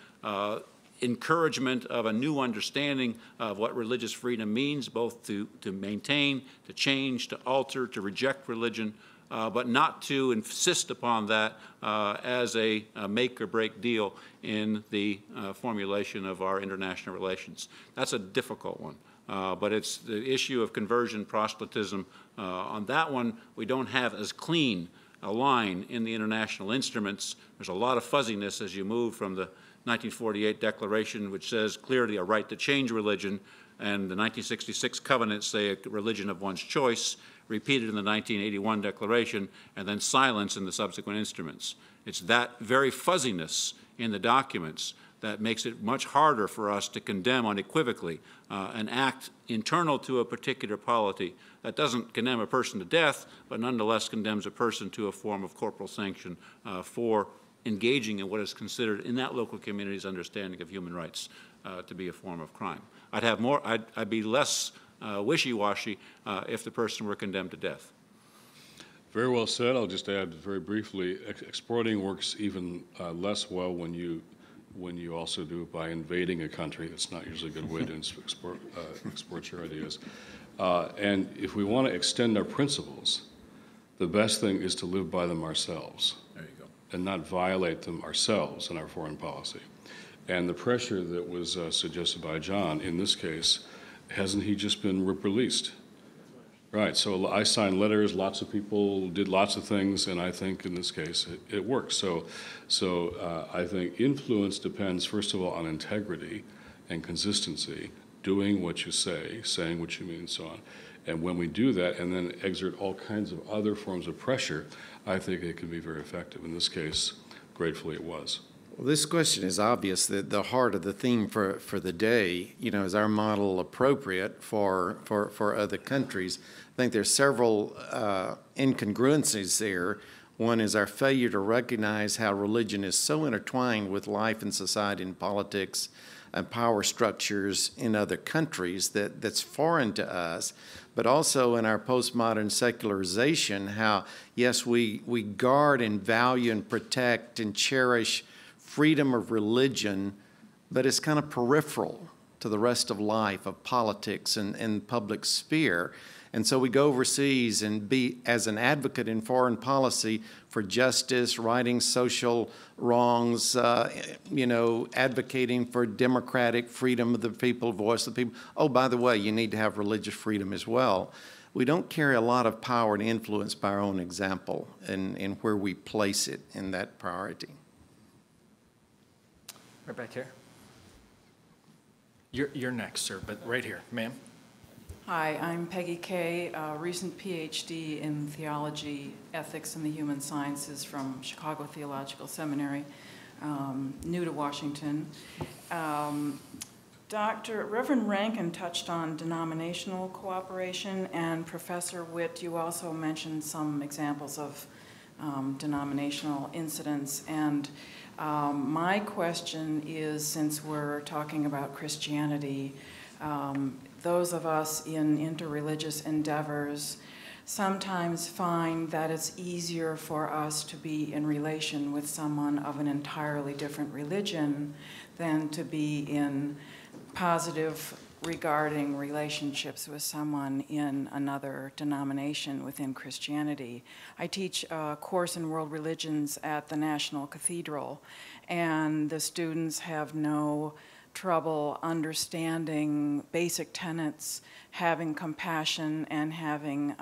encouragement of a new understanding of what religious freedom means, both to maintain, to change, to alter, to reject religion, but not to insist upon that as a make or break deal in the formulation of our international relations. That's a difficult one. But it's the issue of conversion, proselytism. On that one, we don't have as clean a line in the international instruments. There's a lot of fuzziness as you move from the 1948 Declaration, which says clearly a right to change religion, and the 1966 Covenants say a religion of one's choice, repeated in the 1981 Declaration, and then silence in the subsequent instruments. It's that very fuzziness in the documents that makes it much harder for us to condemn unequivocally an act internal to a particular polity that doesn't condemn a person to death, but nonetheless condemns a person to a form of corporal sanction for engaging in what is considered in that local community's understanding of human rights to be a form of crime. I'd be less wishy-washy if the person were condemned to death. Very well said. I'll just add very briefly, exporting works even less well when you also do it by invading a country. It's not usually a good way to export your ideas. And if we want to extend our principles, the best thing is to live by them ourselves. There you go. And not violate them ourselves in our foreign policy. And the pressure that was suggested by John, in this case, hasn't he just been released? Right, so I signed letters, lots of people did lots of things, and I think in this case it works. So I think influence depends, first of all, on integrity and consistency, doing what you say, saying what you mean, and so on. And when we do that and then exert all kinds of other forms of pressure, I think it can be very effective. In this case, gratefully it was. Well, this question is obvious that the heart of the theme for the day, is our model appropriate for other countries? I think there's several incongruencies there. One is our failure to recognize how religion is so intertwined with life and society and politics and power structures in other countries that's foreign to us, but also in our postmodern secularization, how, yes, we guard and value and protect and cherish freedom of religion, but it's kind of peripheral to the rest of life, of politics and public sphere. And so we go overseas and be, as an advocate in foreign policy for justice, righting social wrongs, advocating for democratic freedom of the people, voice of the people. Oh, by the way, you need to have religious freedom as well. We don't carry a lot of power and influence by our own example in where we place it in that priority. Right back here. You're next, sir, but right here, ma'am. Hi, I'm Peggy Kay, a recent PhD in theology, ethics, and the human sciences from Chicago Theological Seminary, new to Washington. Reverend Rankin touched on denominational cooperation, and Professor Witte, you also mentioned some examples of denominational incidents. And my question is, since we're talking about Christianity, those of us in interreligious endeavors sometimes find that it's easier for us to be in relation with someone of an entirely different religion than to be in positive regarding relationships with someone in another denomination within Christianity. I teach a course in world religions at the National Cathedral, and the students have no trouble understanding basic tenets, having compassion, and having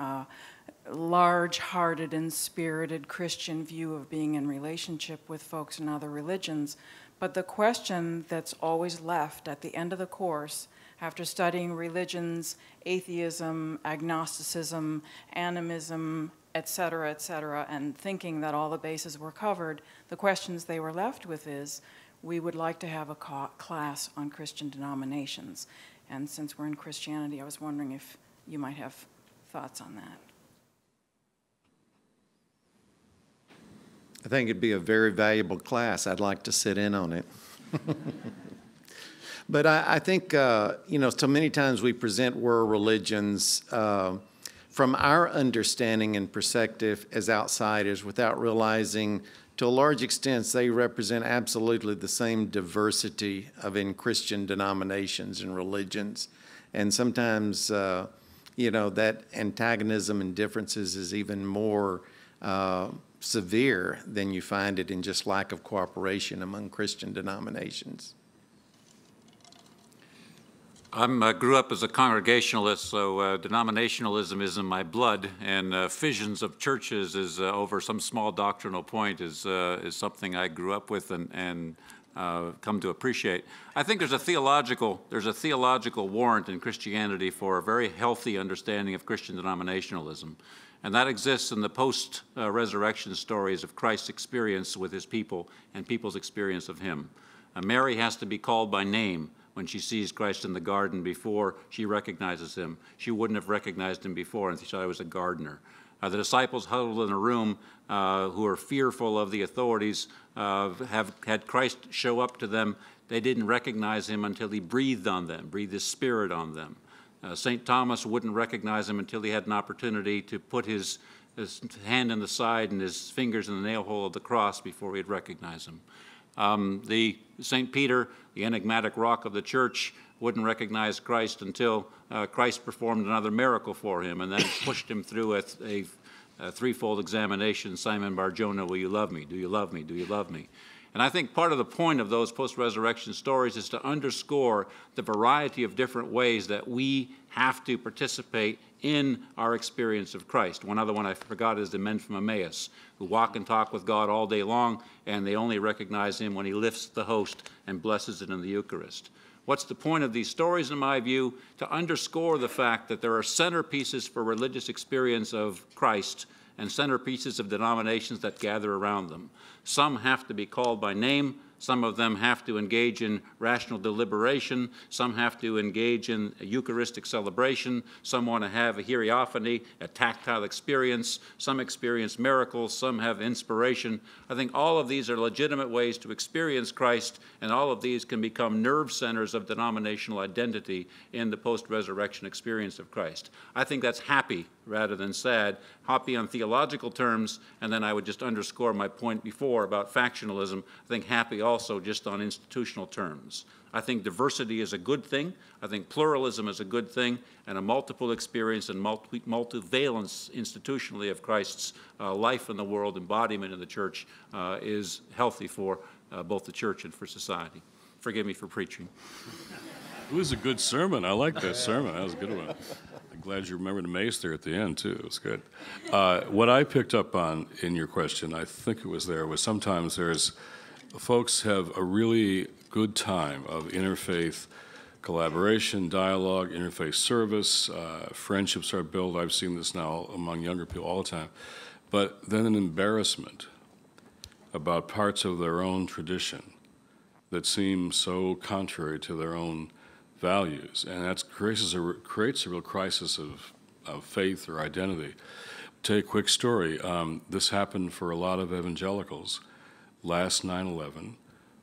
large-hearted and spirited Christian view of being in relationship with folks in other religions. But the question that's always left at the end of the course, after studying religions, atheism, agnosticism, animism, et cetera, and thinking that all the bases were covered, the questions they were left with is, we would like to have a class on Christian denominations. And since we're in Christianity, I was wondering if you might have thoughts on that. I think it'd be a very valuable class. I'd like to sit in on it. But I think, you know, so many times we present world religions from our understanding and perspective as outsiders without realizing to a large extent they represent absolutely the same diversity of in Christian denominations and religions. And sometimes, you know, that antagonism and differences is even more severe than you find it in just lack of cooperation among Christian denominations. I grew up as a Congregationalist, so denominationalism is in my blood, and fissions of churches is over some small doctrinal point is something I grew up with and come to appreciate. I think there's a theological warrant in Christianity for a very healthy understanding of Christian denominationalism. And that exists in the post-resurrection stories of Christ's experience with his people and people's experience of him. Mary has to be called by name when she sees Christ in the garden before she recognizes him. She wouldn't have recognized him before and she thought he was a gardener. The disciples huddled in a room who are fearful of the authorities have had Christ show up to them. They didn't recognize him until he breathed on them, breathed his spirit on them. St. Thomas wouldn't recognize him until he had an opportunity to put his hand in the side and his fingers in the nail hole of the cross before he'd recognize him. St. Peter, the enigmatic rock of the church, wouldn't recognize Christ until Christ performed another miracle for him and then pushed him through a threefold examination. Simon Bar-Jonah, will you love me? Do you love me? Do you love me? And I think part of the point of those post-resurrection stories is to underscore the variety of different ways that we have to participate in our experience of Christ. One other one I forgot is the men from Emmaus, who walk and talk with God all day long, and they only recognize him when he lifts the host and blesses it in the Eucharist. What's the point of these stories, in my view? To underscore the fact that there are centerpieces for religious experience of Christ and centerpieces of denominations that gather around them. Some have to be called by name. Some of them have to engage in rational deliberation. Some have to engage in a Eucharistic celebration. Some want to have a hierophany, a tactile experience. Some experience miracles. Some have inspiration. I think all of these are legitimate ways to experience Christ, and all of these can become nerve centers of denominational identity in the post-resurrection experience of Christ. I think that's happy rather than sad, happy on theological terms, and then I would just underscore my point before about factionalism. I think happy also just on institutional terms. I think diversity is a good thing. I think pluralism is a good thing, and a multiple experience and multivalence institutionally of Christ's life in the world, embodiment in the church, is healthy for both the church and for society. Forgive me for preaching. It was a good sermon. I like that sermon. That was a good one. I'm glad you remembered the mace there at the end, too. It was good. What I picked up on in your question, I think it was sometimes folks have a really good time of interfaith collaboration, dialogue, interfaith service, friendships are built. I've seen this now among younger people all the time. But then an embarrassment about parts of their own tradition that seem so contrary to their own values, and that creates a real crisis of faith or identity. Tell you a quick story. This happened for a lot of evangelicals last 9/11,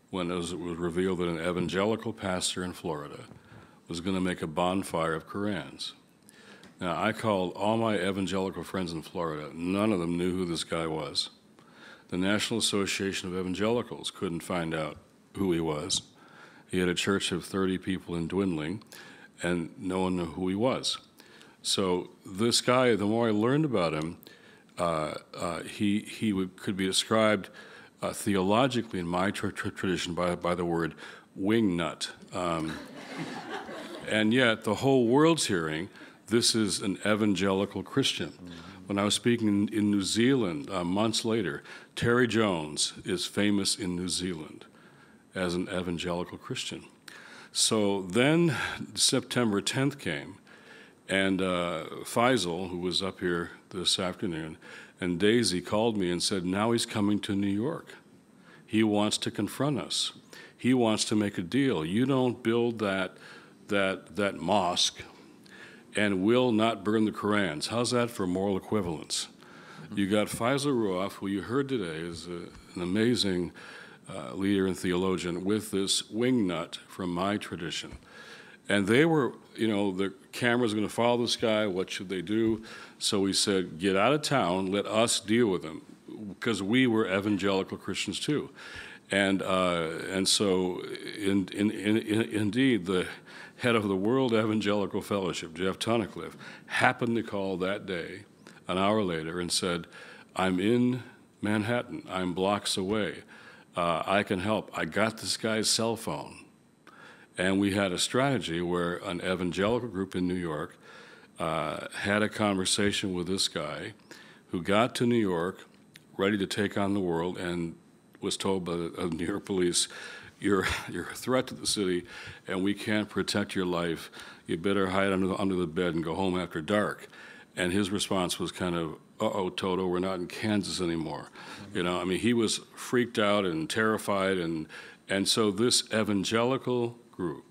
when it was revealed that an evangelical pastor in Florida was going to make a bonfire of Korans. Now, I called all my evangelical friends in Florida. None of them knew who this guy was. The National Association of Evangelicals couldn't find out who he was. He had a church of 30 people in dwindling, and no one knew who he was. So this guy, the more I learned about him, he could be described theologically in my tradition by the word wingnut. And yet the whole world's hearing this is an evangelical Christian. When I was speaking in New Zealand months later, Terry Jones is famous in New Zealand as an evangelical Christian. So then September 10th came, and Faisal, who was up here this afternoon, and Daisy called me and said, now he's coming to New York. He wants to confront us. He wants to make a deal. You don't build that mosque and will not burn the Korans. How's that for moral equivalence? You got Faisal Ruaf, who you heard today is an amazing leader and theologian, with this wingnut from my tradition. And they were, the camera's going to follow this guy. What should they do? So we said, get out of town. Let us deal with him, because we were evangelical Christians too. And so indeed, the head of the World Evangelical Fellowship, Jeff Tunnicliffe, happened to call that day, an hour later, and said, I'm in Manhattan. I'm blocks away. I can help. I got this guy's cell phone. And we had a strategy where an evangelical group in New York had a conversation with this guy who got to New York ready to take on the world and was told by the New York police, you're a threat to the city and we can't protect your life. You better hide under the bed and go home after dark. And his response was kind of, uh-oh, Toto, we're not in Kansas anymore. He was freaked out and terrified. And so this evangelical group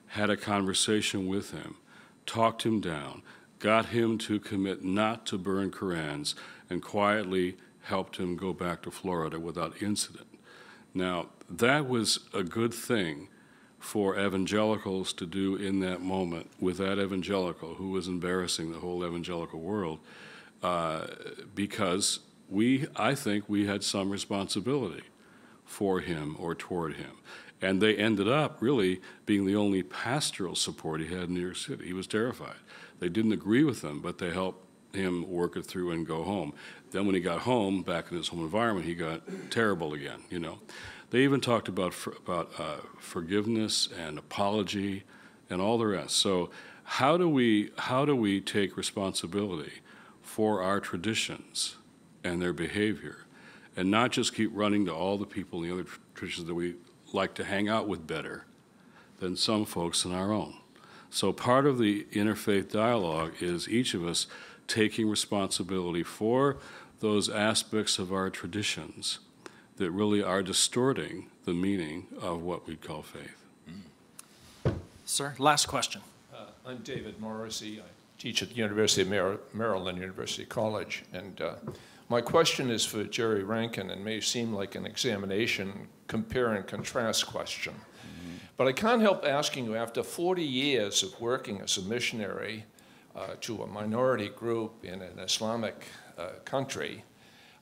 had a conversation with him, talked him down, got him to commit not to burn Korans, and quietly helped him go back to Florida without incident. Now, that was a good thing for evangelicals to do in that moment with that evangelical who was embarrassing the whole evangelical world, because I think we had some responsibility for him or toward him. And they ended up really being the only pastoral support he had in New York City. He was terrified. They didn't agree with him, but they helped him work it through and go home. Then when he got home, back in his home environment, he got terrible again, They even talked about forgiveness and apology and all the rest. So how do we take responsibility for our traditions and their behavior, and not just keep running to all the people in the other traditions that we like to hang out with better than some folks in our own? So part of the interfaith dialogue is each of us taking responsibility for those aspects of our traditions that really are distorting the meaning of what we call faith. Sir, last question. I'm David Morrissey. I teach at the University of Maryland University College. And my question is for Jerry Rankin, and may seem like an examination, compare and contrast question. But I can't help asking you, after 40 years of working as a missionary to a minority group in an Islamic country,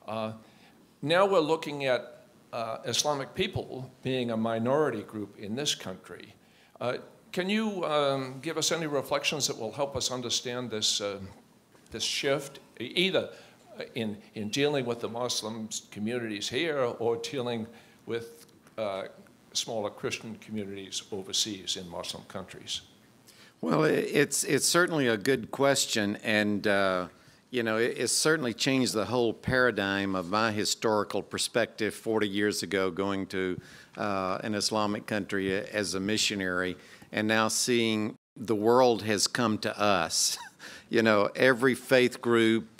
now we're looking at Islamic people being a minority group in this country. Can you give us any reflections that will help us understand this, this shift, either in dealing with the Muslim communities here or dealing with smaller Christian communities overseas in Muslim countries? Well, it's certainly a good question, and it's certainly changed the whole paradigm of my historical perspective 40 years ago, going to an Islamic country as a missionary, and now seeing the world has come to us. Every faith group,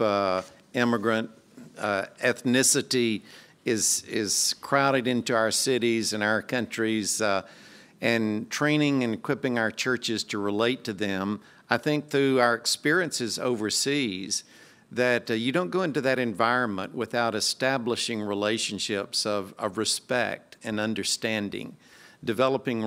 immigrant, ethnicity is crowded into our cities and our countries, and training and equipping our churches to relate to them. I think through our experiences overseas, that you don't go into that environment without establishing relationships of respect and understanding, developing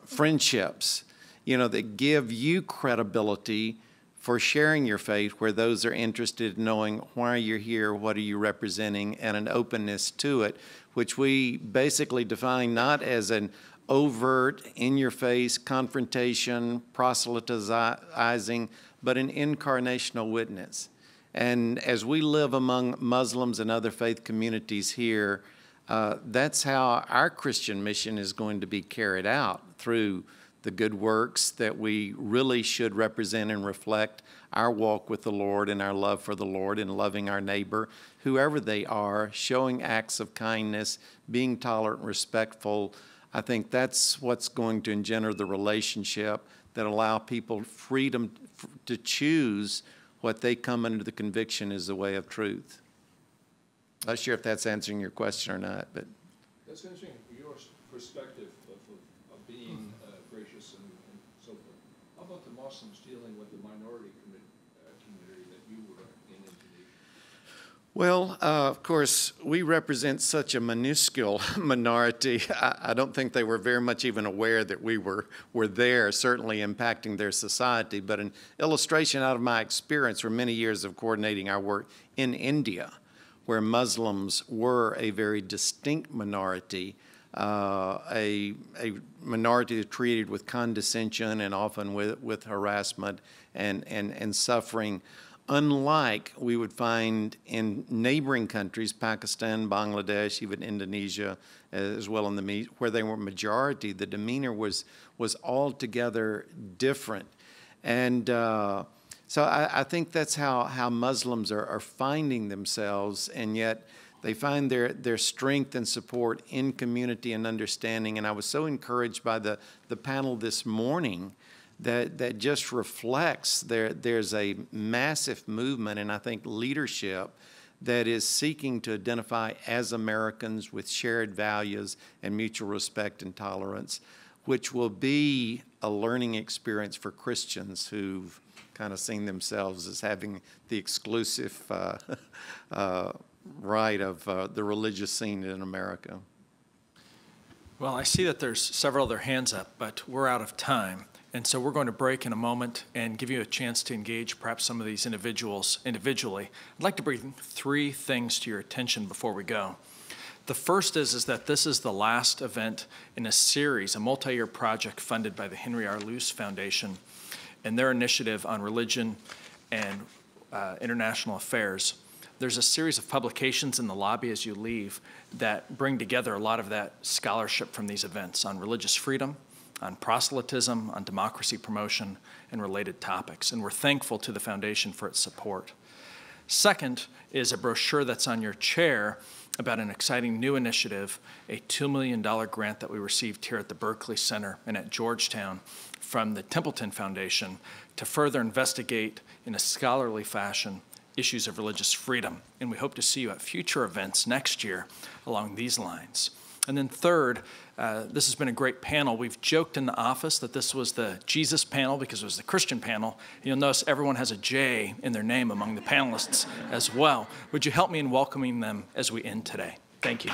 friendships, that give you credibility for sharing your faith, where those are interested in knowing why you're here, what are you representing, and an openness to it, which we basically define not as an overt, in-your-face confrontation, proselytizing, but an incarnational witness. And as we live among Muslims and other faith communities here, that's how our Christian mission is going to be carried out, through the good works that we really should represent and reflect our walk with the Lord and our love for the Lord and loving our neighbor, whoever they are, showing acts of kindness, being tolerant and respectful. I think that's what's going to engender the relationship that allow people freedom to choose what they come under the conviction is the way of truth. Not sure if that's answering your question or not, but that's interesting. Your perspective of being gracious and so forth. How about the Muslims dealing with the minority community that you were in Indonesia? Well, of course, we represent such a minuscule minority. I don't think they were very much even aware that we were there, certainly impacting their society. But an illustration out of my experience for many years of coordinating our work in India, where Muslims were a very distinct minority, a minority treated with condescension and often with harassment and suffering, unlike we would find in neighboring countries, Pakistan, Bangladesh, even Indonesia, as well in the where they were majority. The demeanor was altogether different. And so I think that's how Muslims are finding themselves, and yet they find their strength and support in community and understanding. And I was so encouraged by the panel this morning that just reflects there's a massive movement, and I think leadership that is seeking to identify as Americans with shared values and mutual respect and tolerance, which will be a learning experience for Christians who've kind of seen themselves as having the exclusive right of the religious scene in America. Well, I see that there's several other hands up, but we're out of time. And so we're going to break in a moment and give you a chance to engage perhaps some of these individuals individually. I'd like to bring three things to your attention before we go. The first is that this is the last event in a series, a multi-year project funded by the Henry R. Luce Foundation and their initiative on religion and international affairs. There's a series of publications in the lobby as you leave that bring together a lot of that scholarship from these events on religious freedom, on proselytism, on democracy promotion, and related topics. And we're thankful to the foundation for its support. Second is a brochure that's on your chair about an exciting new initiative, a $2 million grant that we received here at the Berkeley Center and at Georgetown from the Templeton Foundation to further investigate in a scholarly fashion issues of religious freedom. And we hope to see you at future events next year along these lines. And then third, this has been a great panel. We've joked in the office that this was the Jesus panel because it was the Christian panel. You'll notice everyone has a J in their name among the panelists as well. Would you help me in welcoming them as we end today? Thank you.